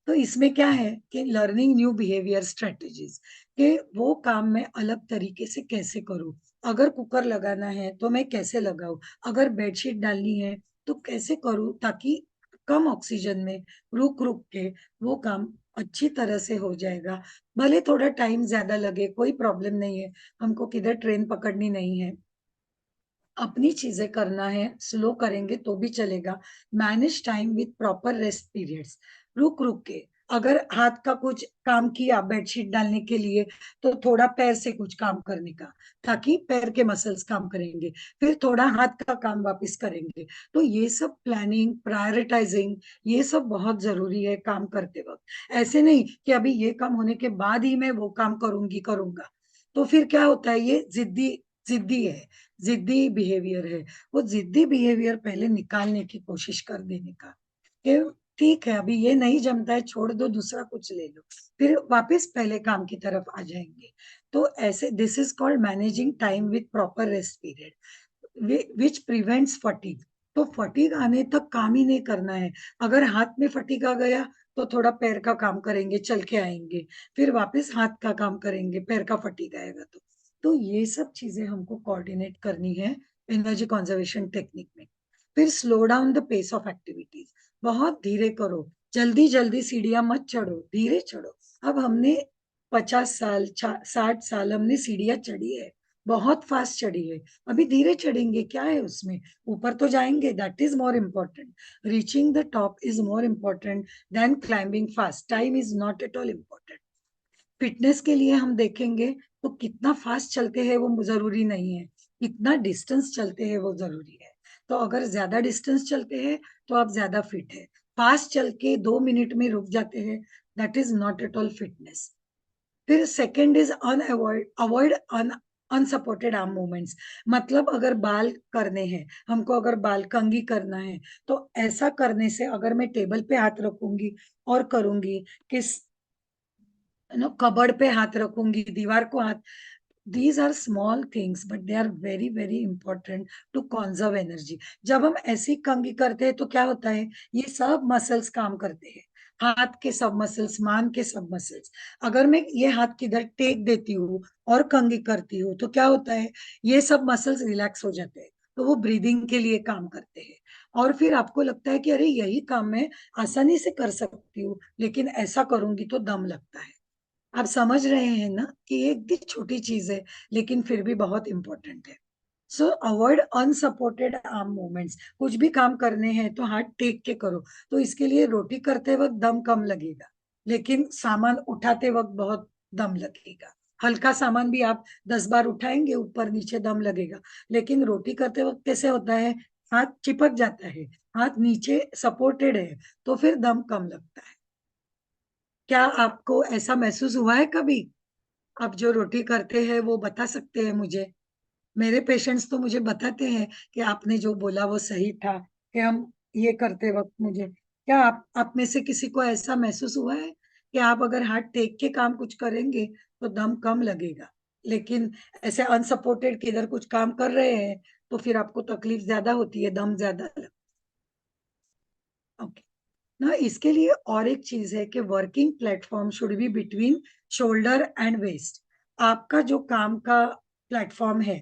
तो इसमें क्या है कि लर्निंग न्यू बिहेवियर स्ट्रेटेजीज, कि वो काम मैं अलग तरीके से कैसे करूं। अगर कुकर लगाना है तो मैं कैसे लगाऊं, अगर बेडशीट डालनी है तो कैसे करूं, ताकि कम ऑक्सीजन में रुक रुक के वो काम अच्छी तरह से हो जाएगा। भले थोड़ा टाइम ज्यादा लगे, कोई प्रॉब्लम नहीं है, हमको किधर ट्रेन पकड़नी नहीं है, अपनी चीजें करना है, स्लो करेंगे तो भी चलेगा। Manage time with proper rest periods, रुक रुक के। अगर हाथ का कुछ काम किया बेडशीट डालने के लिए, तो थोड़ा पैर से कुछ काम करने का, ताकि पैर के मसल्स काम करेंगे, फिर थोड़ा हाथ का काम वापस करेंगे। तो ये सब प्लानिंग, प्रायोरिटाइजिंग, ये सब बहुत जरूरी है काम करते वक्त। ऐसे नहीं कि अभी ये काम होने के बाद ही मैं वो काम करूंगा, तो फिर क्या होता है, ये जिद्दी जिद्दी है, जिद्दी बिहेवियर है। वो जिद्दी बिहेवियर पहले निकालने की कोशिश कर देने का, कि ठीक है अभी ये नहीं जमता है, छोड़ दो, दूसरा कुछ ले लो, फिर वापस पहले काम की तरफ आ जाएंगे। तो ऐसे this is called managing time with proper rest period which prevents fatigue. तो फटीग आने तक काम ही नहीं करना है। अगर हाथ में फटीग आ गया तो थोड़ा पैर का काम करेंगे, चल के आएंगे, फिर वापस हाथ का काम करेंगे, पैर का फटीग आएगा तो ये सब चीजें हमको कोऑर्डिनेट करनी है एनर्जी कंजर्वेशन टेक्निक में। फिर slow down the pace of activities, बहुत धीरे करो, जल्दी जल्दी सीढ़ियां मत चढ़ो, धीरे चढ़ो। अब हमने 50 साल 60 साल हमने सीढ़ियां चढ़ी है, बहुत फास्ट चढ़ी है, अभी धीरे चढ़ेंगे, क्या है उसमें, ऊपर तो जाएंगे, that is more important. Reaching the top is more important then climbing fast, time is not at all important. Fitness के लिए हम देखेंगे तो कितना फास्ट चलते हैं वो जरूरी नहीं है, कितना डिस्टेंस चलते हैं वो जरूरी है। तो अगर ज्यादा डिस्टेंस चलते हैं तो आप ज्यादा फिट है, फास्ट चल के 2 मिनट में रुक जाते हैं, that is not at all fitness. फिर second is avoid unsupported arm movements. मतलब अगर बाल करने हैं हमको, अगर बाल कंघी करना है, तो ऐसा करने से अगर मैं टेबल पे हाथ रखूंगी और करूंगी, किस कबर्ड पे हाथ रखूंगी, दीवार को हाथ, these are small things but they are very very important to conserve energy. जब हम ऐसी कंघी करते हैं तो क्या होता है, ये सब मसल्स काम करते हैं, हाथ के सब मसल्स, मान के सब मसल्स। अगर मैं ये हाथ किधर टेक देती हूँ और कंघी करती हूँ तो क्या होता है, ये सब मसल्स रिलैक्स हो जाते हैं, तो वो ब्रीदिंग के लिए काम करते हैं। और फिर आपको लगता है कि अरे यही काम मैं आसानी से कर सकती हूँ, लेकिन ऐसा करूंगी तो दम लगता है। आप समझ रहे हैं ना कि ये इतनी छोटी चीज है, लेकिन फिर भी बहुत इंपॉर्टेंट है। सो अवॉइड अनसपोर्टेड आर्म मूवमेंट्स। कुछ भी काम करने हैं तो हाथ टेक के करो। तो इसके लिए रोटी करते वक्त दम कम लगेगा, लेकिन सामान उठाते वक्त बहुत दम लगेगा। हल्का सामान भी आप 10 बार उठाएंगे, ऊपर नीचे दम लगेगा। लेकिन रोटी करते वक्त कैसे होता है, हाथ चिपक जाता है, हाथ नीचे सपोर्टेड है, तो फिर दम कम लगता है। क्या आपको ऐसा महसूस हुआ है कभी? आप जो रोटी करते हैं वो बता सकते हैं मुझे। मेरे पेशेंट्स तो मुझे बताते हैं कि आपने जो बोला वो सही था, कि हम ये करते वक्त मुझे, क्या आप में से किसी को ऐसा महसूस हुआ है कि आप अगर हाथ टेक के काम कुछ करेंगे तो दम कम लगेगा, लेकिन ऐसे अनसपोर्टेड किधर कुछ काम कर रहे हैं तो फिर आपको तकलीफ ज्यादा होती है, दम ज्यादा लगता है। ओके ना, इसके लिए और एक चीज है कि working platform should be between shoulder and waist. आपका जो काम का प्लेटफॉर्म है,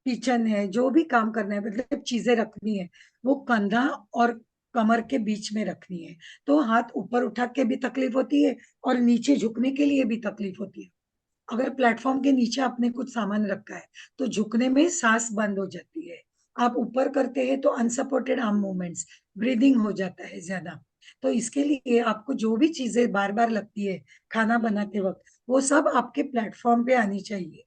किचन है, जो भी काम करना है, मतलब चीजें रखनी है, वो कंधा और कमर के बीच में रखनी है। तो हाथ ऊपर उठा के भी तकलीफ होती है और नीचे झुकने के लिए भी तकलीफ होती है। अगर प्लेटफॉर्म के नीचे आपने कुछ सामान रखा है तो झुकने में सांस बंद हो जाती है। आप ऊपर करते हैं तो अनसपोर्टेड आर्म मूवमेंट्स, ब्रीदिंग हो जाता है ज्यादा। तो इसके लिए आपको जो भी चीजें बार बार लगती है खाना बनाते वक्त, वो सब आपके प्लेटफॉर्म पे आनी चाहिए,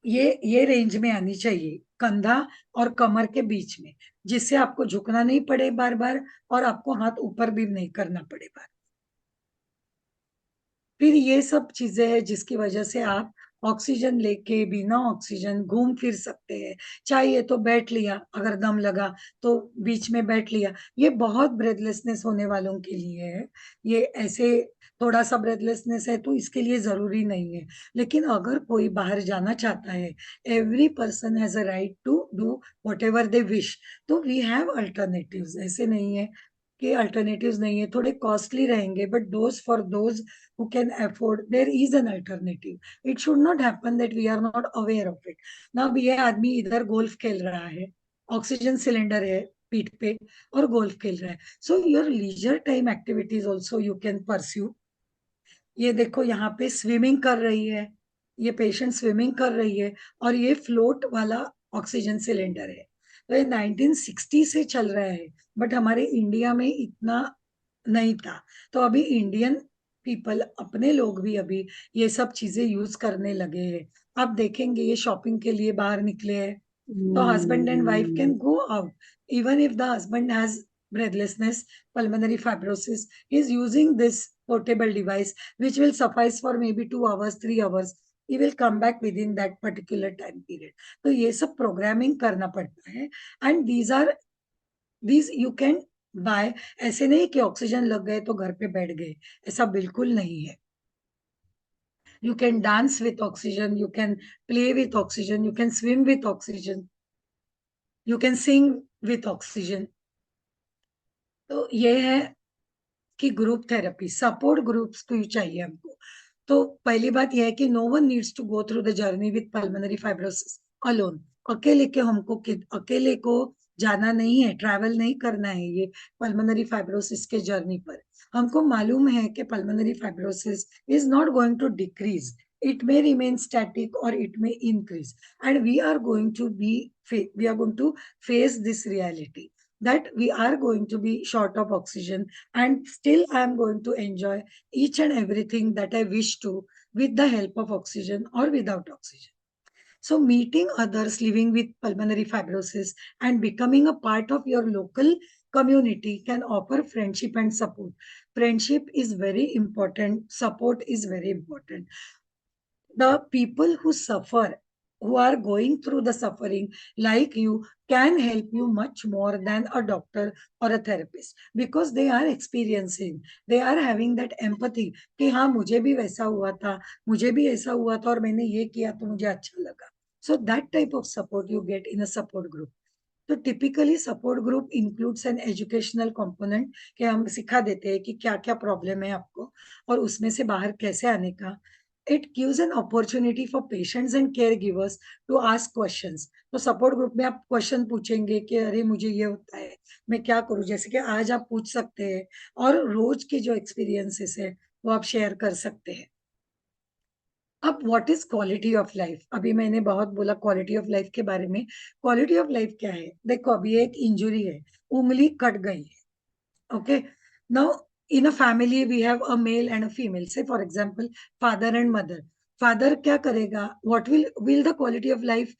ये रेंज में आनी चाहिए, कंधा और कमर के बीच में, जिससे आपको झुकना नहीं पड़े बार बार और आपको हाथ ऊपर भी नहीं करना पड़े बार। फिर ये सब चीजें हैं जिसकी वजह से आप ऑक्सीजन लेके बिना ऑक्सीजन घूम फिर सकते हैं। चाहिए तो बैठ लिया, अगर दम लगा तो बीच में बैठ लिया। ये बहुत ब्रेथलेसनेस होने वालों के लिए है। ये ऐसे थोड़ा सा ब्रेथलेसनेस है तो इसके लिए जरूरी नहीं है। लेकिन अगर कोई बाहर जाना चाहता है, every person has a right to do whatever they wish. तो वी हैव अल्टरनेटिव्स, ऐसे नहीं है कि अल्टरनेटिव्स नहीं है, थोड़े कॉस्टली रहेंगे, but those for those who can afford there is an alternative. It should not happen that we are not aware of it. ना भी ये आदमी इधर गोल्फ खेल रहा है, ऑक्सीजन सिलेंडर है पीठ पे और गोल्फ खेल रहा है। So your leisure time activities also you can pursue. ये देखो यहाँ पे स्विमिंग कर रही है, ये पेशेंट स्विमिंग कर रही है, और ये फ्लोट वाला ऑक्सीजन सिलेंडर है। तो ये 1960 से चल रहा है, बट हमारे इंडिया में इतना नहीं था। तो अभी इंडियन पीपल, अपने लोग भी अभी ये सब चीजें यूज करने लगे हैं। आप देखेंगे ये शॉपिंग के लिए बाहर निकले हैं, तो husband and wife can go out. Even if the husband has breathlessness, pulmonary fibrosis, he is using this portable device, which will suffice for maybe 2 hours, 3 hours. He will come back within that particular time period. तो ये सब programming करना पड़ता है, and these you can buy. ऐसे नहीं कि oxygen लग गए तो घर पे बैठ गए, ऐसा बिल्कुल नहीं है। You can dance with oxygen, you can play with oxygen, you can swim with oxygen, you can sing with oxygen. तो ये है कि ग्रुप थेरेपी, सपोर्ट ग्रुप्स को चाहिए हमको। तो पहली बात यह है कि no one needs to go through the journey with pulmonary fibrosis alone. अकेले को जाना नहीं है, ट्रैवल नहीं करना है ये पल्मोनरी फाइब्रोसिस के जर्नी पर। हमको मालूम है कि pulmonary fibrosis is not going to decrease, it may remain static or it may increase, and we are going to face this reality that we are going to be short of oxygen, and still I am going to enjoy each and everything that I wish to with the help of oxygen or without oxygen. So meeting others living with pulmonary fibrosis and becoming a part of your local community can offer friendship and support. Friendship is very important, support is very important. The people who suffer, who are going through the suffering like you, can help you much more than a doctor or a therapist, because they are experiencing, they are having that empathy कि हाँ मुझे भी वैसा हुआ था, मुझे भी ऐसा हुआ था और मैंने ये किया तो मुझे अच्छा लगा. So that type of support you get in a support group. तो typically support group includes an educational component, कि हम सिखा देते हैं कि क्या क्या प्रॉब्लम है आपको और उसमें से बाहर कैसे आने का. It gives an opportunity for patients and care givers to ask questions. तो सपोर्ट ग्रुप में आप क्वेश्चन पूछेंगे कि अरे मुझे ये होता है, मैं क्या करूं, जैसे कि आज आप पूछ सकते हैं, और रोज के जो एक्सपीरियंसेस है वो आप शेयर कर सकते हैं. अब what is quality of life? अभी मैंने बहुत बोला क्वालिटी ऑफ लाइफ के बारे में. क्वालिटी ऑफ लाइफ क्या है? देखो अभी एक इंजुरी है, उंगली कट गई है. Okay, now in a family we have a male and a female. Say for example father and mother. Father क्या करेगा? What will the quality of life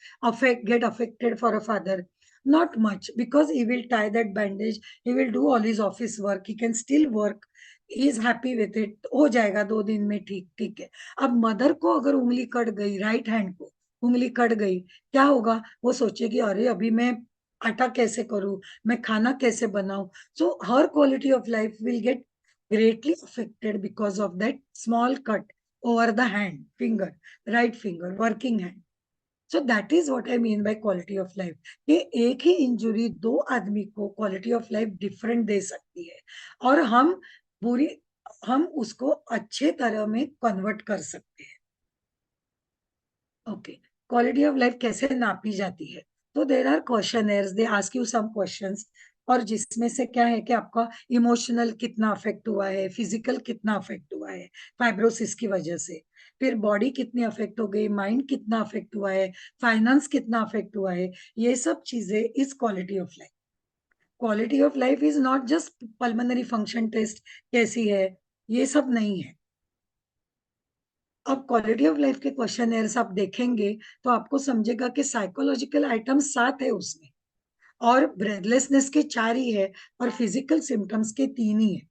get affected for a father? Not much, because he will tie that bandage, he will do all his office work, he can still work, he is happy with it. हो जाएगा 2 दिन में, ठीक ठीक है. अब mother को अगर उंगली कट गई, राइट हैंड को उंगली कट गई, क्या होगा? वो सोचेगी अरे अभी मैं आटा कैसे करूं, मैं खाना कैसे बनाऊं. So her quality of life will get greatly affected because of that small cut over the hand, finger, right finger, working hand. So that is what I mean by quality of life. कि एक ही injury दो आदमी को quality of life different दे सकती है, और हम उसको अच्छे तरह में कन्वर्ट कर सकते हैं. ओके, क्वालिटी ऑफ लाइफ कैसे नापी जाती है? तो there are questioners, they ask you some questions, और जिसमें से क्या है कि आपका इमोशनल कितना अफेक्ट हुआ है, फिजिकल कितना अफेक्ट हुआ है फाइब्रोसिस की वजह से, फिर बॉडी कितनी अफेक्ट हो गई, माइंड कितना अफेक्ट हुआ है, फाइनेंस कितना अफेक्ट हुआ है. ये सब चीजें is quality of life. Quality of life is not just pulmonary function test कैसी है, ये सब नहीं है. अब क्वालिटी ऑफ लाइफ के क्वेश्चन आप देखेंगे तो आपको समझेगा कि साइकोलॉजिकल आइटम 7 है उसमें, और ब्रेथलेसनेस के 4 ही है, और फिजिकल सिम्टम्स के 3 ही है.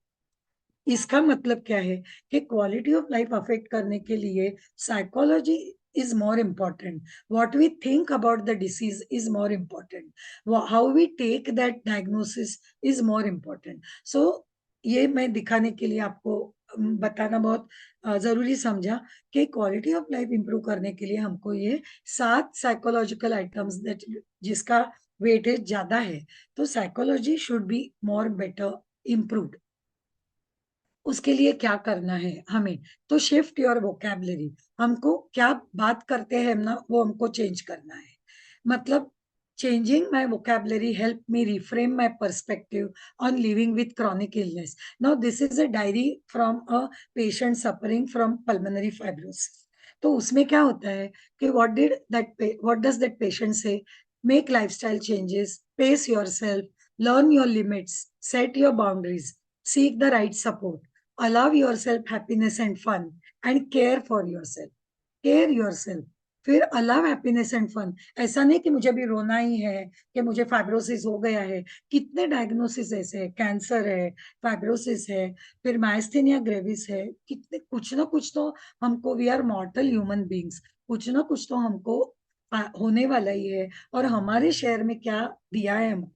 इसका मतलब क्या है कि क्वालिटी ऑफ लाइफ अफेक्ट करने के लिए psychology is more important. What we think about the disease is more important. How we take that diagnosis is more important. So ये मैं दिखाने के लिए आपको बताना बहुत जरूरी समझा कि क्वालिटी ऑफ लाइफ इंप्रूव करने के लिए हमको ये 7 साइकोलॉजिकल आइटम्स जिसका वेटेज ज्यादा है, तो psychology should be more better improved. उसके लिए क्या करना है हमें, तो शिफ्ट योर वोकैबुलरी, हमको क्या बात करते हैं ना वो हमको चेंज करना है। मतलब changing my vocabulary helped me reframe my perspective on living with chronic illness. Now this is a diary from a patient suffering from pulmonary fibrosis. तो उसमें क्या होता है कि what does that patient say? Make lifestyle changes, pace yourself, learn your limits, set your boundaries, seek the right support, allow yourself happiness and fun, and care for yourself. Care yourself. फिर अलाव happiness and fun. ऐसा नहीं कि मुझे भी रोना ही है कि मुझे फाइब्रोसिस हो गया है। कितने डायग्नोसिस ऐसे है, कैंसर है, फाइब्रोसिस है, फिर माइस्थेनिया ग्रेविस है, कितने कुछ ना कुछ तो हमको, we are mortal human beings, कुछ ना कुछ तो हमको होने वाला ही है। और हमारे शहर में क्या दिया है हमको,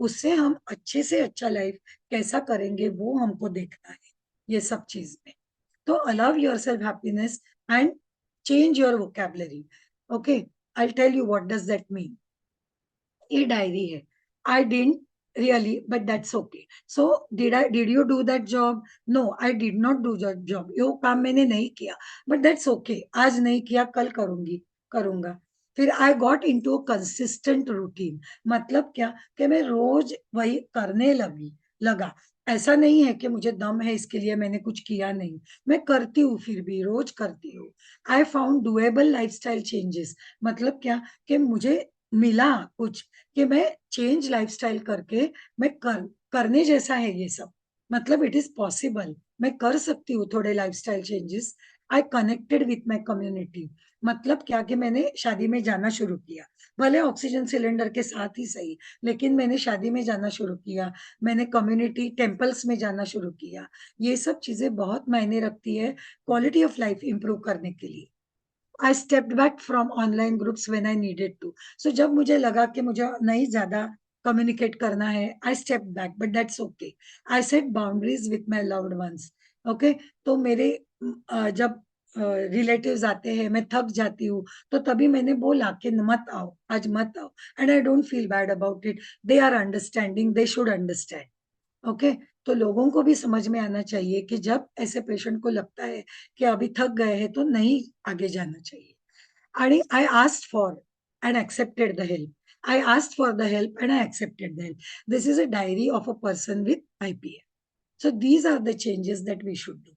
उससे हम अच्छे से अच्छा लाइफ कैसा करेंगे वो हमको देखना है ये सब चीज में। तो अलाव your self happiness and change your vocabulary. Okay, I'll tell you what does that mean. ये डायरी है। I didn't really, but that's okay. So did you do that job? No, I did not do that job. यो काम मैंने नहीं किया, but that's okay. आज नहीं किया, कल करूंगा। फिर I got into a consistent routine. मतलब क्या कि मैं रोज वही करने लगा। ऐसा नहीं है कि मुझे दम है इसके लिए मैंने कुछ किया नहीं, मैं करती हूँ, फिर भी रोज करती हूँ। I found doable lifestyle changes. मतलब क्या कि मुझे मिला कुछ कि मैं चेंज लाइफस्टाइल करके मैं करने जैसा है ये सब। मतलब इट इज पॉसिबल, मैं कर सकती हूँ थोड़े lifestyle changes. I connected with my community. मतलब क्या कि मैंने शादी में जाना शुरू किया, भले ऑक्सीजन सिलेंडर के साथ ही सही, लेकिन मैंने शादी में जाना शुरू किया, मैंने कम्युनिटी टेम्पल्स में जाना शुरू किया। ये सब चीजें बहुत मायने रखती है क्वालिटी ऑफ लाइफ इंप्रूव करने के लिए। I stepped back from online groups when I needed to. So जब मुझे लगा कि मुझे नहीं ज्यादा कम्युनिकेट करना है, आई step back, but that's okay. I set boundaries with my loved ones. Okay, तो मेरे जब रिलेटिव्स आते हैं, मैं थक जाती हूँ, तो तभी मैंने बोला कि मत आओ, आज मत आओ। And I don't feel bad about it, they are understanding, they should understand. Okay, तो लोगों को भी समझ में आना चाहिए कि जब ऐसे पेशेंट को लगता है कि अभी थक गए हैं तो नहीं आगे जाना चाहिए। And I asked for and accepted the help. I asked for the help and I accepted the help. This is a diary of a person with IPA. So these are the changes that we should do.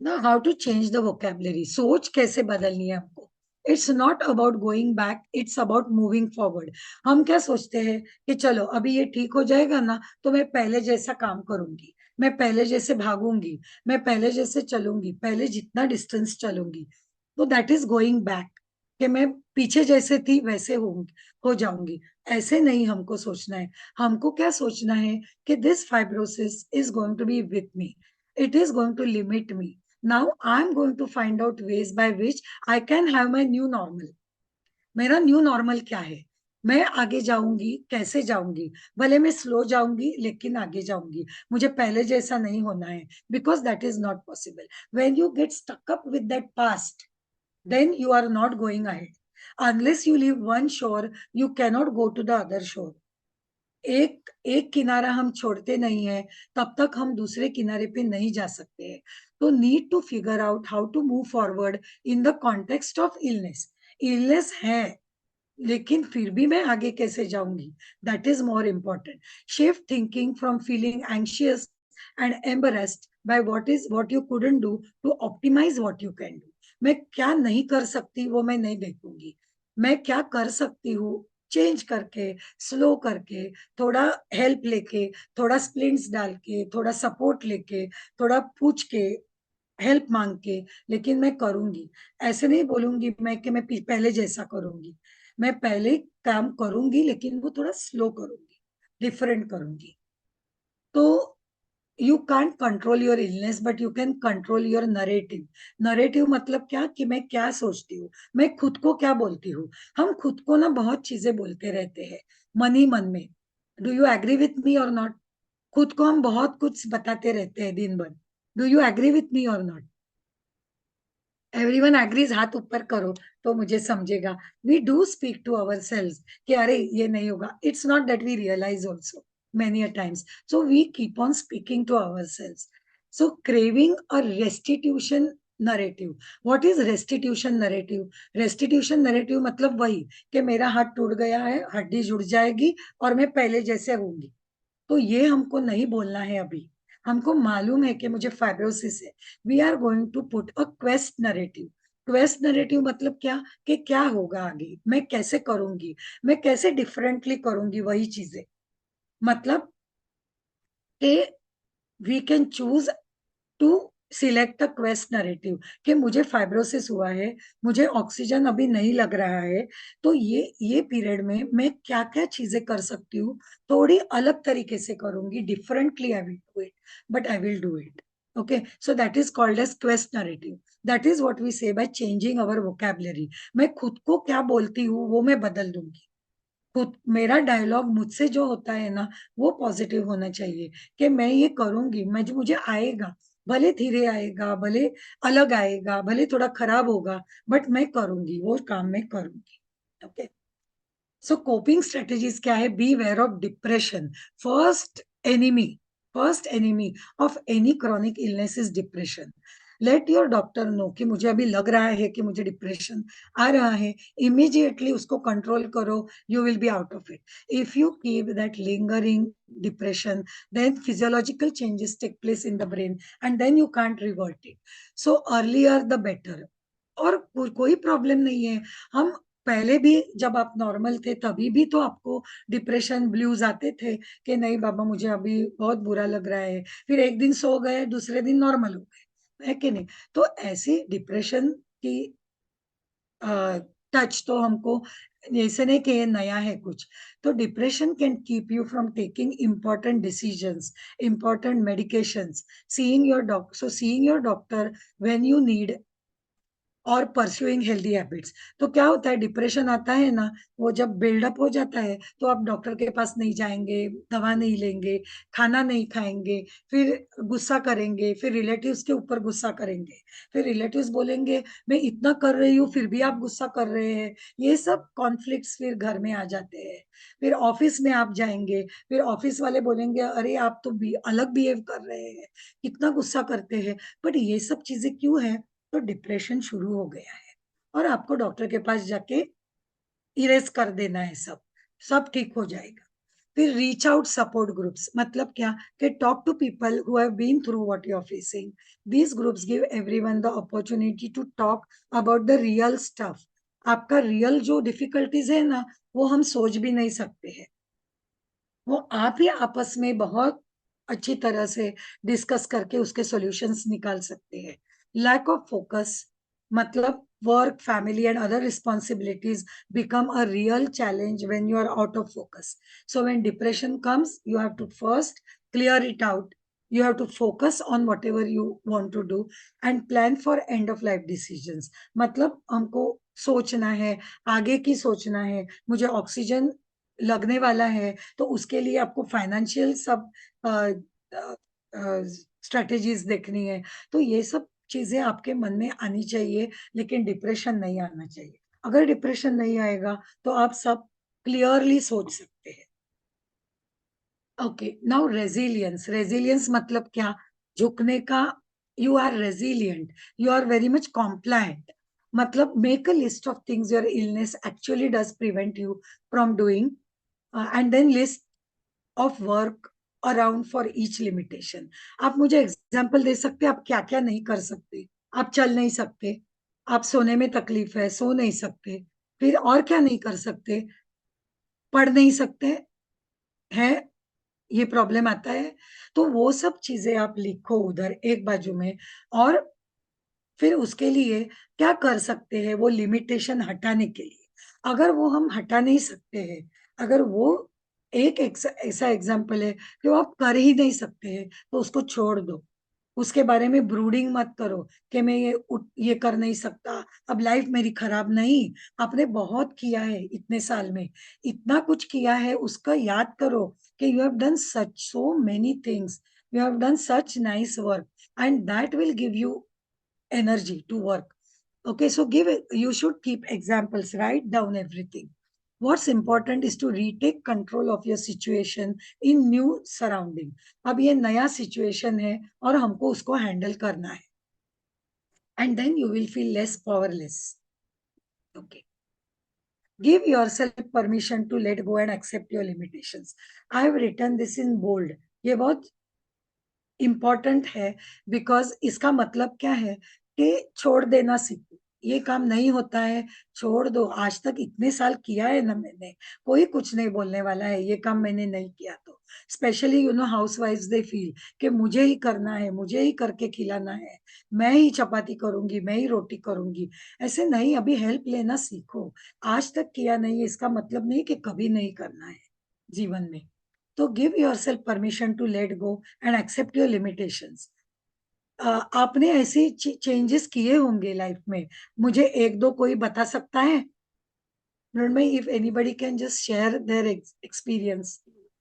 Now, how to change the vocabulary? सोच कैसे बदलनी है हमको? It's not about going back, it's about moving forward. हम क्या सोचते हैं कि चलो अभी ये ठीक हो जाएगा ना, तो मैं पहले जैसा काम करूंगी, मैं पहले जैसे भागूंगी, मैं पहले जैसे चलूंगी, पहले जितना डिस्टेंस चलूंगी। तो दैट इज गोइंग बैक, कि मैं पीछे जैसे थी वैसे हो जाऊंगी। ऐसे नहीं हमको सोचना है। हमको क्या सोचना है कि this fibrosis is going to be with me, it is going to limit me. Now I am going to find out ways by which I can have my new normal. मेरा न्यू नॉर्मल क्या है, मैं आगे जाऊंगी, कैसे जाऊंगी? भले मैं स्लो जाऊंगी लेकिन आगे जाऊंगी, मुझे पहले जैसा नहीं होना है, because that is not possible. When you get stuck up with that past, then you are not going ahead. Unless you leave one shore, you cannot go to the other shore. एक एक किनारा हम छोड़ते नहीं है तब तक हम दूसरे किनारे पे नहीं जा सकते हैं। तो need to figure out how to move forward in the context of illness. Illness है लेकिन फिर भी मैं आगे कैसे जाऊंगी, that is more important. Shift thinking from feeling anxious and embarrassed by what you couldn't do to optimize what you can do. मैं क्या नहीं कर सकती वो मैं नहीं देखूंगी, मैं क्या कर सकती हूँ चेंज करके, स्लो करके, थोड़ा हेल्प लेके, थोड़ा स्प्लिंट्स डाल के, थोड़ा सपोर्ट लेके, थोड़ा पूछ के, हेल्प मांग के, लेकिन मैं करूंगी। ऐसे नहीं बोलूंगी मैं कि मैं पहले जैसा करूंगी, मैं पहले काम करूंगी लेकिन वो थोड़ा स्लो करूंगी, डिफरेंट करूंगी। तो you can't control your illness but you can control your narrative. Narrative मतलब क्या, कि मैं क्या सोचती हूँ, मैं खुद को क्या बोलती हूँ। हम खुद को ना बहुत चीजें बोलते रहते हैं मन ही मन में। Do you agree with me or not? खुद को हम बहुत कुछ बताते रहते हैं दिन भर। Do you agree with me or not? Everyone agrees, हाथ ऊपर करो तो मुझे समझेगा। We do speak to our selves कि अरे ये नहीं होगा। It's not that we realize also many a times. So we keep on speaking to ourselves. So craving a restitution narrative. What is restitution narrative? Restitution narrative मतलब वही कि मेरा हाथ टूट गया है, हड्डी जुड़ जाएगी और मैं पहले जैसे होंगी। तो ये हमको नहीं बोलना है अभी। हमको मालूम है कि मुझे फाइब्रोसिस है। We are going to put a quest narrative. Quest narrative मतलब क्या, कि क्या होगा आगे, मैं कैसे करूंगी, मैं कैसे डिफरेंटली करूंगी वही चीजें। मतलब कि we can choose to select the quest narrative कि मुझे फाइब्रोसिस हुआ है, मुझे ऑक्सीजन अभी नहीं लग रहा है, तो ये पीरियड में मैं क्या क्या चीजें कर सकती हूँ, थोड़ी अलग तरीके से करूंगी, differently I will do it, but I will do it. Okay, so that is called as quest narrative. That is what we say by changing our vocabulary. मैं खुद को क्या बोलती हूँ वो मैं बदल दूंगी। खुद, मेरा डायलॉग मुझसे जो होता है ना, वो पॉजिटिव होना चाहिए कि मैं ये करूंगी, मैं जो मुझे आएगा, भले धीरे आएगा, भले अलग आएगा, भले थोड़ा खराब होगा, बट मैं करूंगी, वो काम मैं करूंगी। ओके, सो कोपिंग स्ट्रेटेजीज क्या है? Be aware of depression. First enemy first enemy of any chronic illness is depression. Let your doctor know कि मुझे अभी लग रहा है कि मुझे डिप्रेशन आ रहा है। इमीडिएटली उसको कंट्रोल करो, you will be out of it. If you keep that lingering depression, then physiological changes take place in the brain and then you can't revert it. So earlier the better. और कोई problem नहीं है। हम पहले भी जब आप normal थे तभी भी तो आपको डिप्रेशन ब्लूज आते थे कि नहीं बाबा मुझे अभी बहुत बुरा लग रहा है, फिर एक दिन सो गए, दूसरे दिन नॉर्मल हो गए, है कि नहीं? तो ऐसी डिप्रेशन की टच तो हमको, ऐसे नहीं कि ये नया है कुछ। तो depression can keep you from taking important decisions, important medications, seeing your doctor. So seeing your doctor when you need और परस्यूइंग हेल्दी हैबिट्स। तो क्या होता है, डिप्रेशन आता है ना, वो जब बिल्डअप हो जाता है तो आप डॉक्टर के पास नहीं जाएंगे, दवा नहीं लेंगे, खाना नहीं खाएंगे, फिर गुस्सा करेंगे, फिर रिलेटिव्स के ऊपर गुस्सा करेंगे, फिर रिलेटिव्स बोलेंगे मैं इतना कर रही हूँ फिर भी आप गुस्सा कर रहे हैं। ये सब कॉन्फ्लिक्ट्स फिर घर में आ जाते हैं। फिर ऑफिस में आप जाएंगे, फिर ऑफिस वाले बोलेंगे अरे आप तो भी अलग बिहेव कर रहे हैं, कितना गुस्सा करते हैं। बट ये सब चीजें क्यों है? तो डिप्रेशन शुरू हो गया है और आपको डॉक्टर के पास जाके इरेज कर देना है, सब सब ठीक हो जाएगा। फिर रीच आउट सपोर्ट ग्रुप्स मतलब क्या, कि talk to people who have been through what you are facing. These groups give everyone the opportunity to talk about the real stuff. आपका रियल जो डिफिकल्टीज है ना, वो हम सोच भी नहीं सकते हैं, वो आप ही आपस में बहुत अच्छी तरह से डिस्कस करके उसके सॉल्यूशंस निकाल सकते हैं। लैक ऑफ फोकस मतलब work, family and other responsibilities become a real challenge when you are out of focus. So when depression comes you have to first clear it out, you have to focus on whatever you want to do and plan for end of life decisions। मतलब हमको सोचना है, आगे की सोचना है, मुझे oxygen लगने वाला है तो उसके लिए आपको फाइनेंशियल सब स्ट्रेटेजीज देखनी है। तो ये सब चीजें आपके मन में आनी चाहिए, लेकिन डिप्रेशन नहीं आना चाहिए। अगर डिप्रेशन नहीं आएगा तो आप सब क्लियरली सोच सकते हैं। Okay, now resilience. रेजिलियंस मतलब क्या, झुकने का। You are resilient, you are very much compliant. मतलब make a list of things your illness actually does prevent you from doing and then list of work around for each limitation. आप मुझे example दे सकते हैं आप क्या क्या नहीं कर सकते? आप चल नहीं सकते, आप सोने में तकलीफ है, सो नहीं सकते, फिर और क्या नहीं कर सकते? पढ़ नहीं सकते हैं, ये प्रॉब्लम आता है। तो वो सब चीजें आप लिखो उधर एक बाजू में, और फिर उसके लिए क्या कर सकते हैं वो लिमिटेशन हटाने के लिए। अगर वो हम हटा नहीं सकते हैं, अगर वो एक ऐसा एग्जाम्पल है कि वो आप कर ही नहीं सकते हैं, तो उसको छोड़ दो। उसके बारे में ब्रूडिंग मत करो कि मैं ये कर नहीं सकता, अब लाइफ मेरी खराब नहीं। आपने बहुत किया है इतने साल में, इतना कुछ किया है, उसका याद करो कि you have done such so many things, you have done such nice work, and that will give you energy to work. Okay, so you should keep examples, write down everything. What's important is to retake control of your situation in new surrounding. अब ये नया situation है और हमको उसको handle करना है. And then you will feel less powerless. Okay. Give yourself permission to let go and accept your limitations. I have written this in bold. ये बहुत इम्पोर्टेंट है, बिकॉज इसका मतलब क्या है कि छोड़ देना सीखो। ये काम नहीं होता है, छोड़ दो। आज तक इतने साल किया है ना मैंने, कोई कुछ नहीं बोलने वाला है ये काम मैंने नहीं किया तो। स्पेशली हाउस वाइफ्स दे फील कि मुझे ही करना है, मुझे ही करके खिलाना है, मैं ही चपाती करूंगी, मैं ही रोटी करूंगी। ऐसे नहीं, अभी हेल्प लेना सीखो। आज तक किया नहीं है इसका मतलब नहीं कि कभी नहीं करना है जीवन में। तो give yourself permission to let go and accept your limitations. आपने ऐसे चेंजेस किए होंगे लाइफ में, मुझे एक दो कोई बता सकता है? If anybody can just share their experience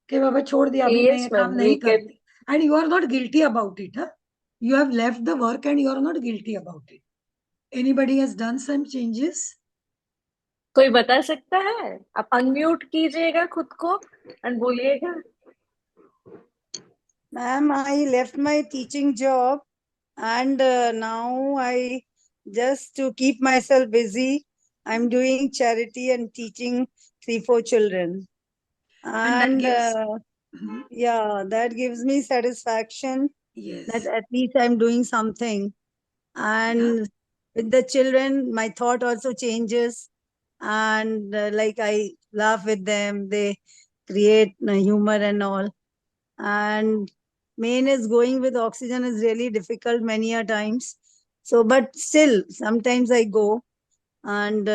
कि बाबा छोड़ दिया, अभी मैं Yes, ये काम ma'am, नहीं we can. करती, and you are not guilty about it. You have left the work and you are not guilty about it. Anybody has done some changes? कोई बता सकता है? आप अनम्यूट कीजिएगा खुद को एंड बोलिएगा। Ma'am, I left my teaching job and now I just to keep myself busy, I'm doing charity and teaching 3-4 children. And that And gives yeah, that gives me satisfaction yes, that at least I'm doing something. And with the children, my thought also changes. And like I laugh with them, they create humor and all. And main is going with oxygen is really difficult many a times. So, but still, sometimes I go. And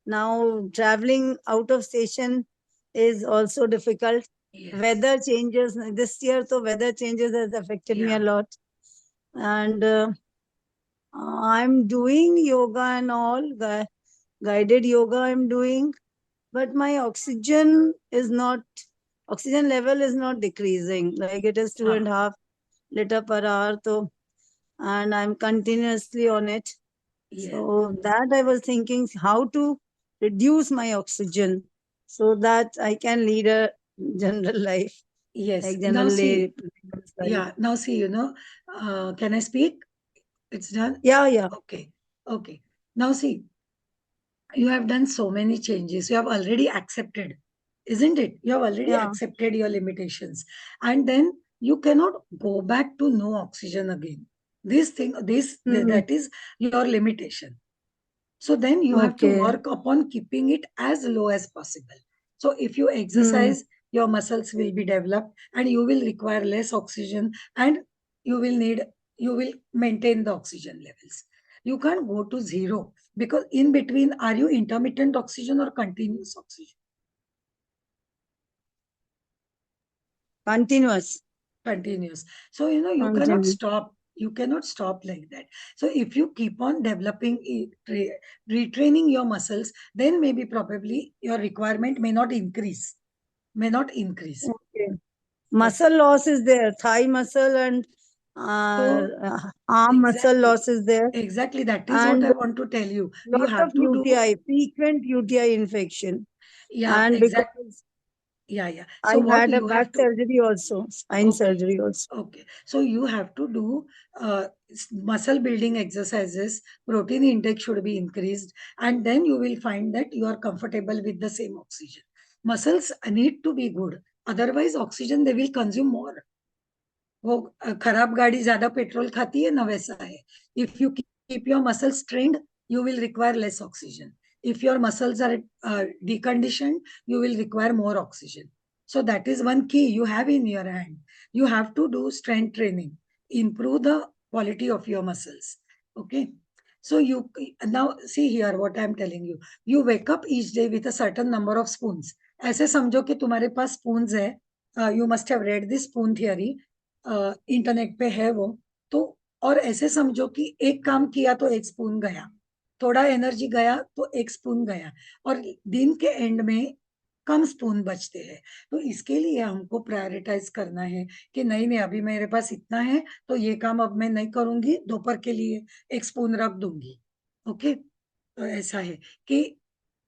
now traveling out of station is also difficult. yes. Weather changes this year, so weather changes has affected me a lot. And I'm doing yoga and all, guided yoga I'm doing, but my oxygen level is not decreasing. Like it is 2.5 liter per hour. So, and I'm continuously on it. Yeah. So that I was thinking how to reduce my oxygen so that I can lead a general life. Yes. Like Now general see, life. yeah. Now see, can I speak? It's done? Yeah. Okay. Okay. Now see, you have done so many changes. You have already accepted, isn't it? You have already Yeah. accepted your limitations. And then you cannot go back to no oxygen again. That is your limitation. So then you have to Okay. work upon keeping it as low as possible. So if you exercise, your muscles will be developed and you will require less oxygen, and you will maintain the oxygen levels. You can't go to zero, because in between, are you intermittent oxygen or continuous oxygen? Continuous. Continuous. So, you cannot Continuous. stop. You cannot stop like that. So if you keep on developing, retraining your muscles, then maybe probably your requirement may not increase. Okay. Muscle loss is there, thigh muscle and arm muscle Exactly. loss is there. Exactly. That is what And I want to tell you. You lots have of to do. UTI, frequent UTI infection. Yeah, And exactly. because Yeah. I So what had a you have back to. surgery also, spine surgery also. Okay. So you have to do muscle building exercises, protein intake should be increased, and then you will find that you are comfortable with the same oxygen. Muscles need to be good. Otherwise, oxygen they will consume more. वो खराब गाड़ी ज्यादा petrol खाती है ना, वैसा है. If you keep your muscles trained, you will require less oxygen. If your muscles are deconditioned, you will require more oxygen. So that is one key you have in your hand. You have to do strength training, improve the quality of your muscles. Okay. So you now see here what I'm telling you. You wake up each day with a certain number of spoons. ऐसे समझो कि तुम्हारे पास spoons है, you must have read this spoon theory, internet पे है वो। तो और ऐसे समझो कि एक काम किया तो एक स्पून गया, थोड़ा एनर्जी गया तो एक स्पून गया, और दिन के एंड में कम स्पून बचते हैं। तो इसके लिए हमको प्रायोरिटाइज करना है कि नहीं नहीं, अभी मेरे पास इतना है तो ये काम अब मैं नहीं करूंगी, दोपहर के लिए एक स्पून रख दूंगी। ओके, तो ऐसा है कि,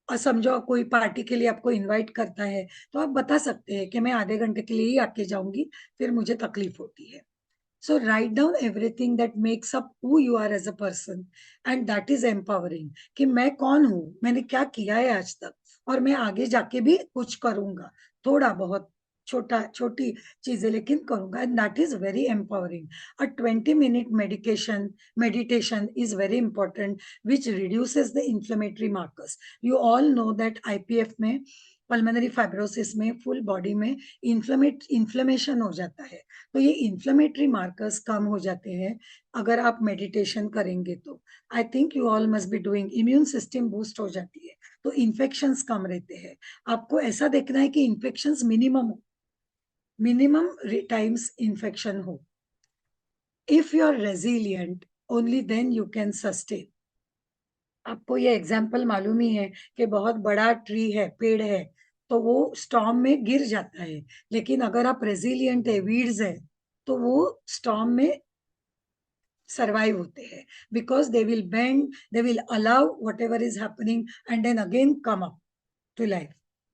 और समझो कोई पार्टी के लिए आपको इनवाइट करता है तो आप बता सकते हैं कि मैं आधे घंटे के लिए ही आके जाऊंगी, फिर मुझे तकलीफ होती है। So write down everything that makes up who you are as a person, and that is empowering. कि मैं कौन हूँ, मैंने क्या किया है आज तक, और मैं आगे जाके भी कुछ करूंगा, थोड़ा बहुत छोटा छोटी चीजें लेकिन करूंगा, and that is very empowering. A 20-minute meditation is very important, which reduces the inflammatory markers. You all know that IPF में, पल्मोनरी फाइब्रोसिस में, फुल बॉडी में इन्फ्लेमेशन हो जाता है। तो ये इन्फ्लेमेटरी मार्कर्स कम हो जाते हैं अगर आप मेडिटेशन करेंगे तो। I think you all must be doing, immune system boost हो जाती है, तो इन्फेक्शंस कम रहते हैं। आपको ऐसा देखना है कि इन्फेक्शंस मिनिमम टाइम्स इन्फेक्शन हो। If you are resilient, only then you can sustain. आपको ये एग्जाम्पल मालूम ही है कि बहुत बड़ा ट्री है, पेड़ है, तो वो स्टॉर्म में गिर जाता है, लेकिन अगर आप रेजिलियंट है, वीड्स है, तो वो स्टॉर्म में survive होते हैं, because they will bend, they will allow whatever is happening and then again come up to life.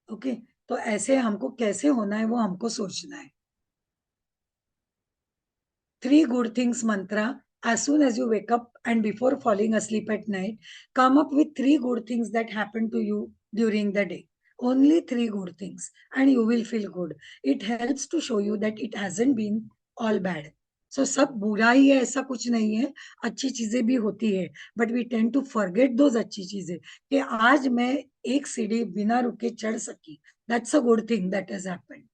Okay, तो ऐसे हमको कैसे होना है वो हमको सोचना है। 3 good things mantra. As soon as you wake up and before falling asleep at night, come up with 3 good things that happen to you during the day. Only 3 good things, and you will feel good. It helps to show you that it hasn't been all bad. So सब बुरा ही है ऐसा कुछ नहीं है, अच्छी चीजें भी होती है, but we tend to forget those अच्छी चीजें, कि आज मैं एक सीढ़ी बिना रुके चढ़ सकी, that's a good thing that has happened.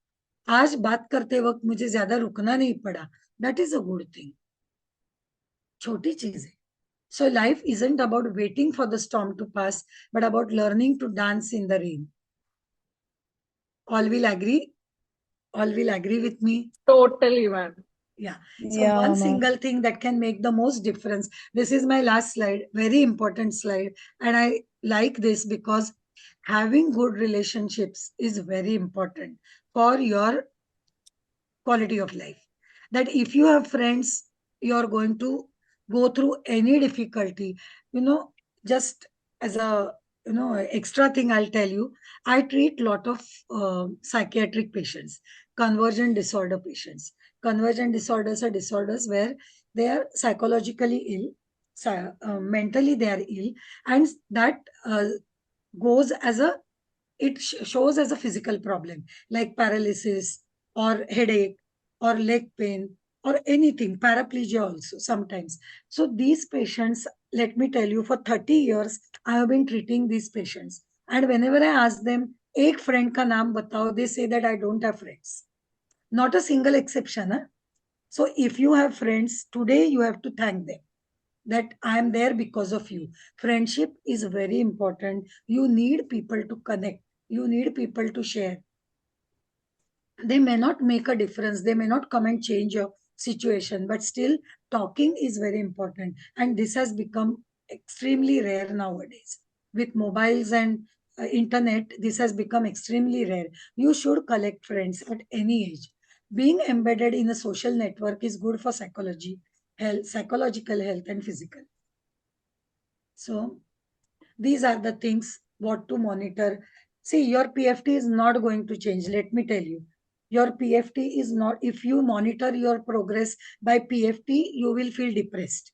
आज बात करते वक्त मुझे ज्यादा रुकना नहीं पड़ा, that is a good thing. छोटी चीज है। So life isn't about waiting for the storm to pass, but about learning to dance in the rain. All will agree? All will agree with me? Totally, man. Yeah. So Yeah, one ma'am. single thing that can make the most difference. This is my last slide, very important slide. And I like this because having good relationships is very important for your quality of life. That if you have friends, you are going to go through any difficulty, just as a extra thing, I'll tell you, I treat lot of psychiatric patients, convergent disorder patients. Convergent disorders are disorders where they are psychologically ill, mentally they are ill, and that goes as a shows as a physical problem like paralysis or headache or leg pain or anything, paraplegia also sometimes. So these patients, let me tell you, for 30 years I have been treating these patients, and whenever I ask them एक friend का नाम बताओ, they say that I don't have friends. Not a single exception, huh? So if you have friends today, you have to thank them that I am there because of you. Friendship is very important. You need people to connect. You need people to share. They may not make a difference. They may not come and change your situation, but still talking is very important. And this has become extremely rare nowadays. With mobiles and internet, this has become extremely rare. You should collect friends at any age. Being embedded in a social network is good for psychology, health, psychological health, and physical. So these are the things what to monitor. See, your PFT is not going to change. Let me tell you, your PFT is not, if you monitor your progress by PFT, you will feel depressed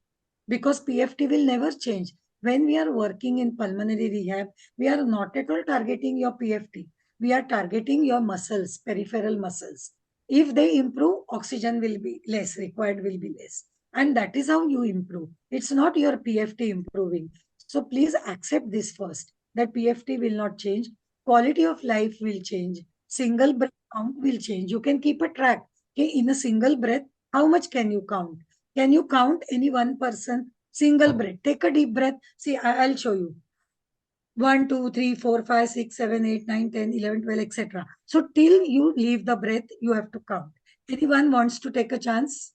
because PFT will never change. When we are working in pulmonary rehab, we are not at all targeting your PFT. We are targeting your muscles, peripheral muscles. If they improve, oxygen will be less, required will be less. And that is how you improve. It's not your PFT improving. So please accept this first, that PFT will not change. Quality of life will change. Single breath count will change. You can keep a track. Okay, in a single breath, how much can you count? Can you count any one person? Single breath. Take a deep breath. See, I'll show you. 1, 2, 3, 4, 5, 6, 7, 8, 9, 10, 11, 12, etc. So till you leave the breath, you have to count. Anyone wants to take a chance?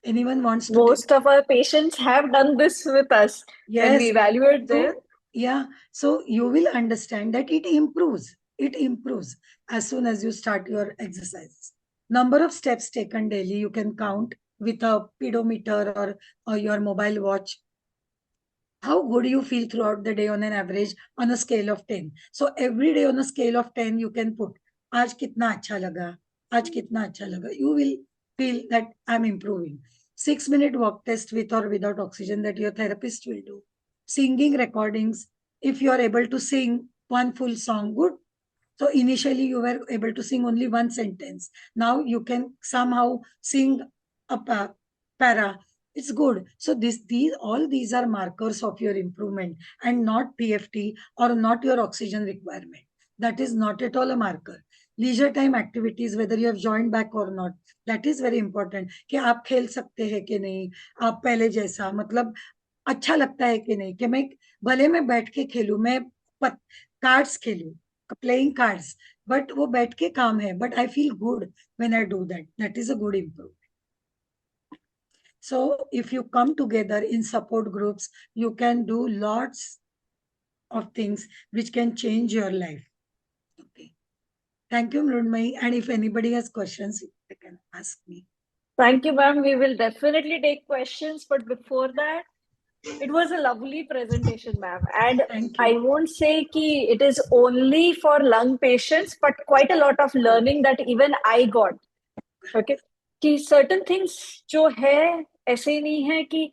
Anyone wants to take? Most of our patients have done this with us when we Yes. evaluate them. So, yeah. So you will understand that it improves. It improves as soon as you start your exercises. Number of steps taken daily, you can count with a pedometer or your mobile watch. How good you feel throughout the day on an average on a scale of 10. So every day on a scale of 10, you can put, आज कितना अच्छा लगा, आज कितना अच्छा लगा. You will feel that I'm improving. 6-minute walk test with or without oxygen that your therapist will do. Singing recordings, if you are able to sing one full song, good. So initially you were able to sing only one sentence. Now you can somehow sing a para. It's good. So all these are markers of your improvement and not PFT or not your oxygen requirement. That is not at all a marker. Leisure time activities, whether you have joined back or not, that is very important. कि आप खेल सकते हैं कि नहीं, आप पहले जैसा, मतलब अच्छा लगता है कि नहीं, कि मैं भले मैं बैठ के खेलूं, मैं कार्ड्स खेलूं, playing cards, but वो बैठ के काम है, but I feel good when I do that. That is a good improvement. So if you come together in support groups, you can do lots of things which can change your life. Okay. Thank you, Mrunmayee. And if anybody has questions, they can ask me. Thank you, ma'am. We will definitely take questions, but before that, it was a lovely presentation, ma'am. And Thank you. I won't say ki it is only for lung patients, but quite a lot of learning that even I got. Okay, कि certain things जो है ऐसे ही नहीं है कि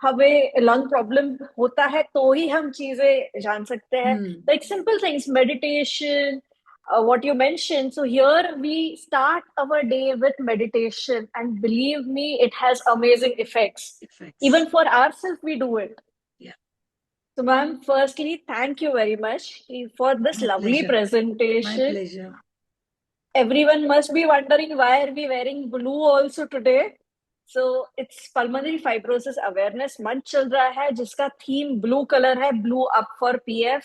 हमें lung problem होता है तो ही हम चीजें जान सकते हैं. Like simple things, meditation, what you mentioned. So here we start our day with meditation, and believe me, it has amazing effects. Even for ourselves, we do it. Yeah. So, ma'am, firstly, thank you very much for this My lovely pleasure. presentation. My pleasure. Everyone must be wondering why are we wearing blue also today. So it's pulmonary fibrosis awareness month चल रहा है जिसका theme blue color है, blue up for PF.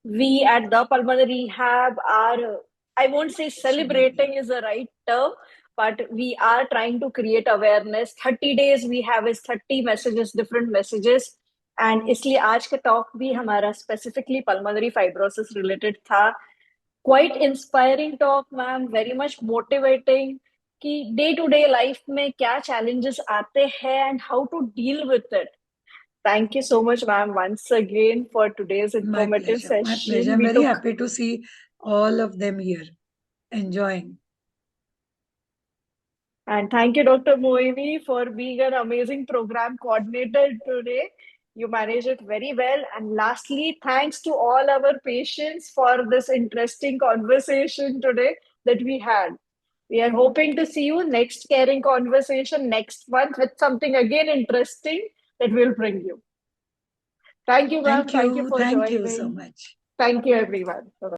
We at the pulmonary rehab are, I won't say celebrating is the right term, but we are trying to create awareness. 30 days we have is 30 messages, different messages. And इसलिए आज का talk भी हमारा specifically pulmonary fibrosis related था. Quite inspiring talk, ma'am. Very much motivating. कि day to day life में क्या challenges आते हैं and how to deal with it. Thank you so much, ma'am, once again for today's informative session. My pleasure. I'm very happy to see all of them here enjoying. And thank you, Dr. Moini, for being an amazing program coordinator today. You managed it very well. And lastly, thanks to all our patients for this interesting conversation today that we had. We are hoping to see you next caring conversation next month with something again interesting that we'll bring you. Thank you, ma'am. Thank you for joining. Thank you so much. Thank you, everyone. Bye-bye.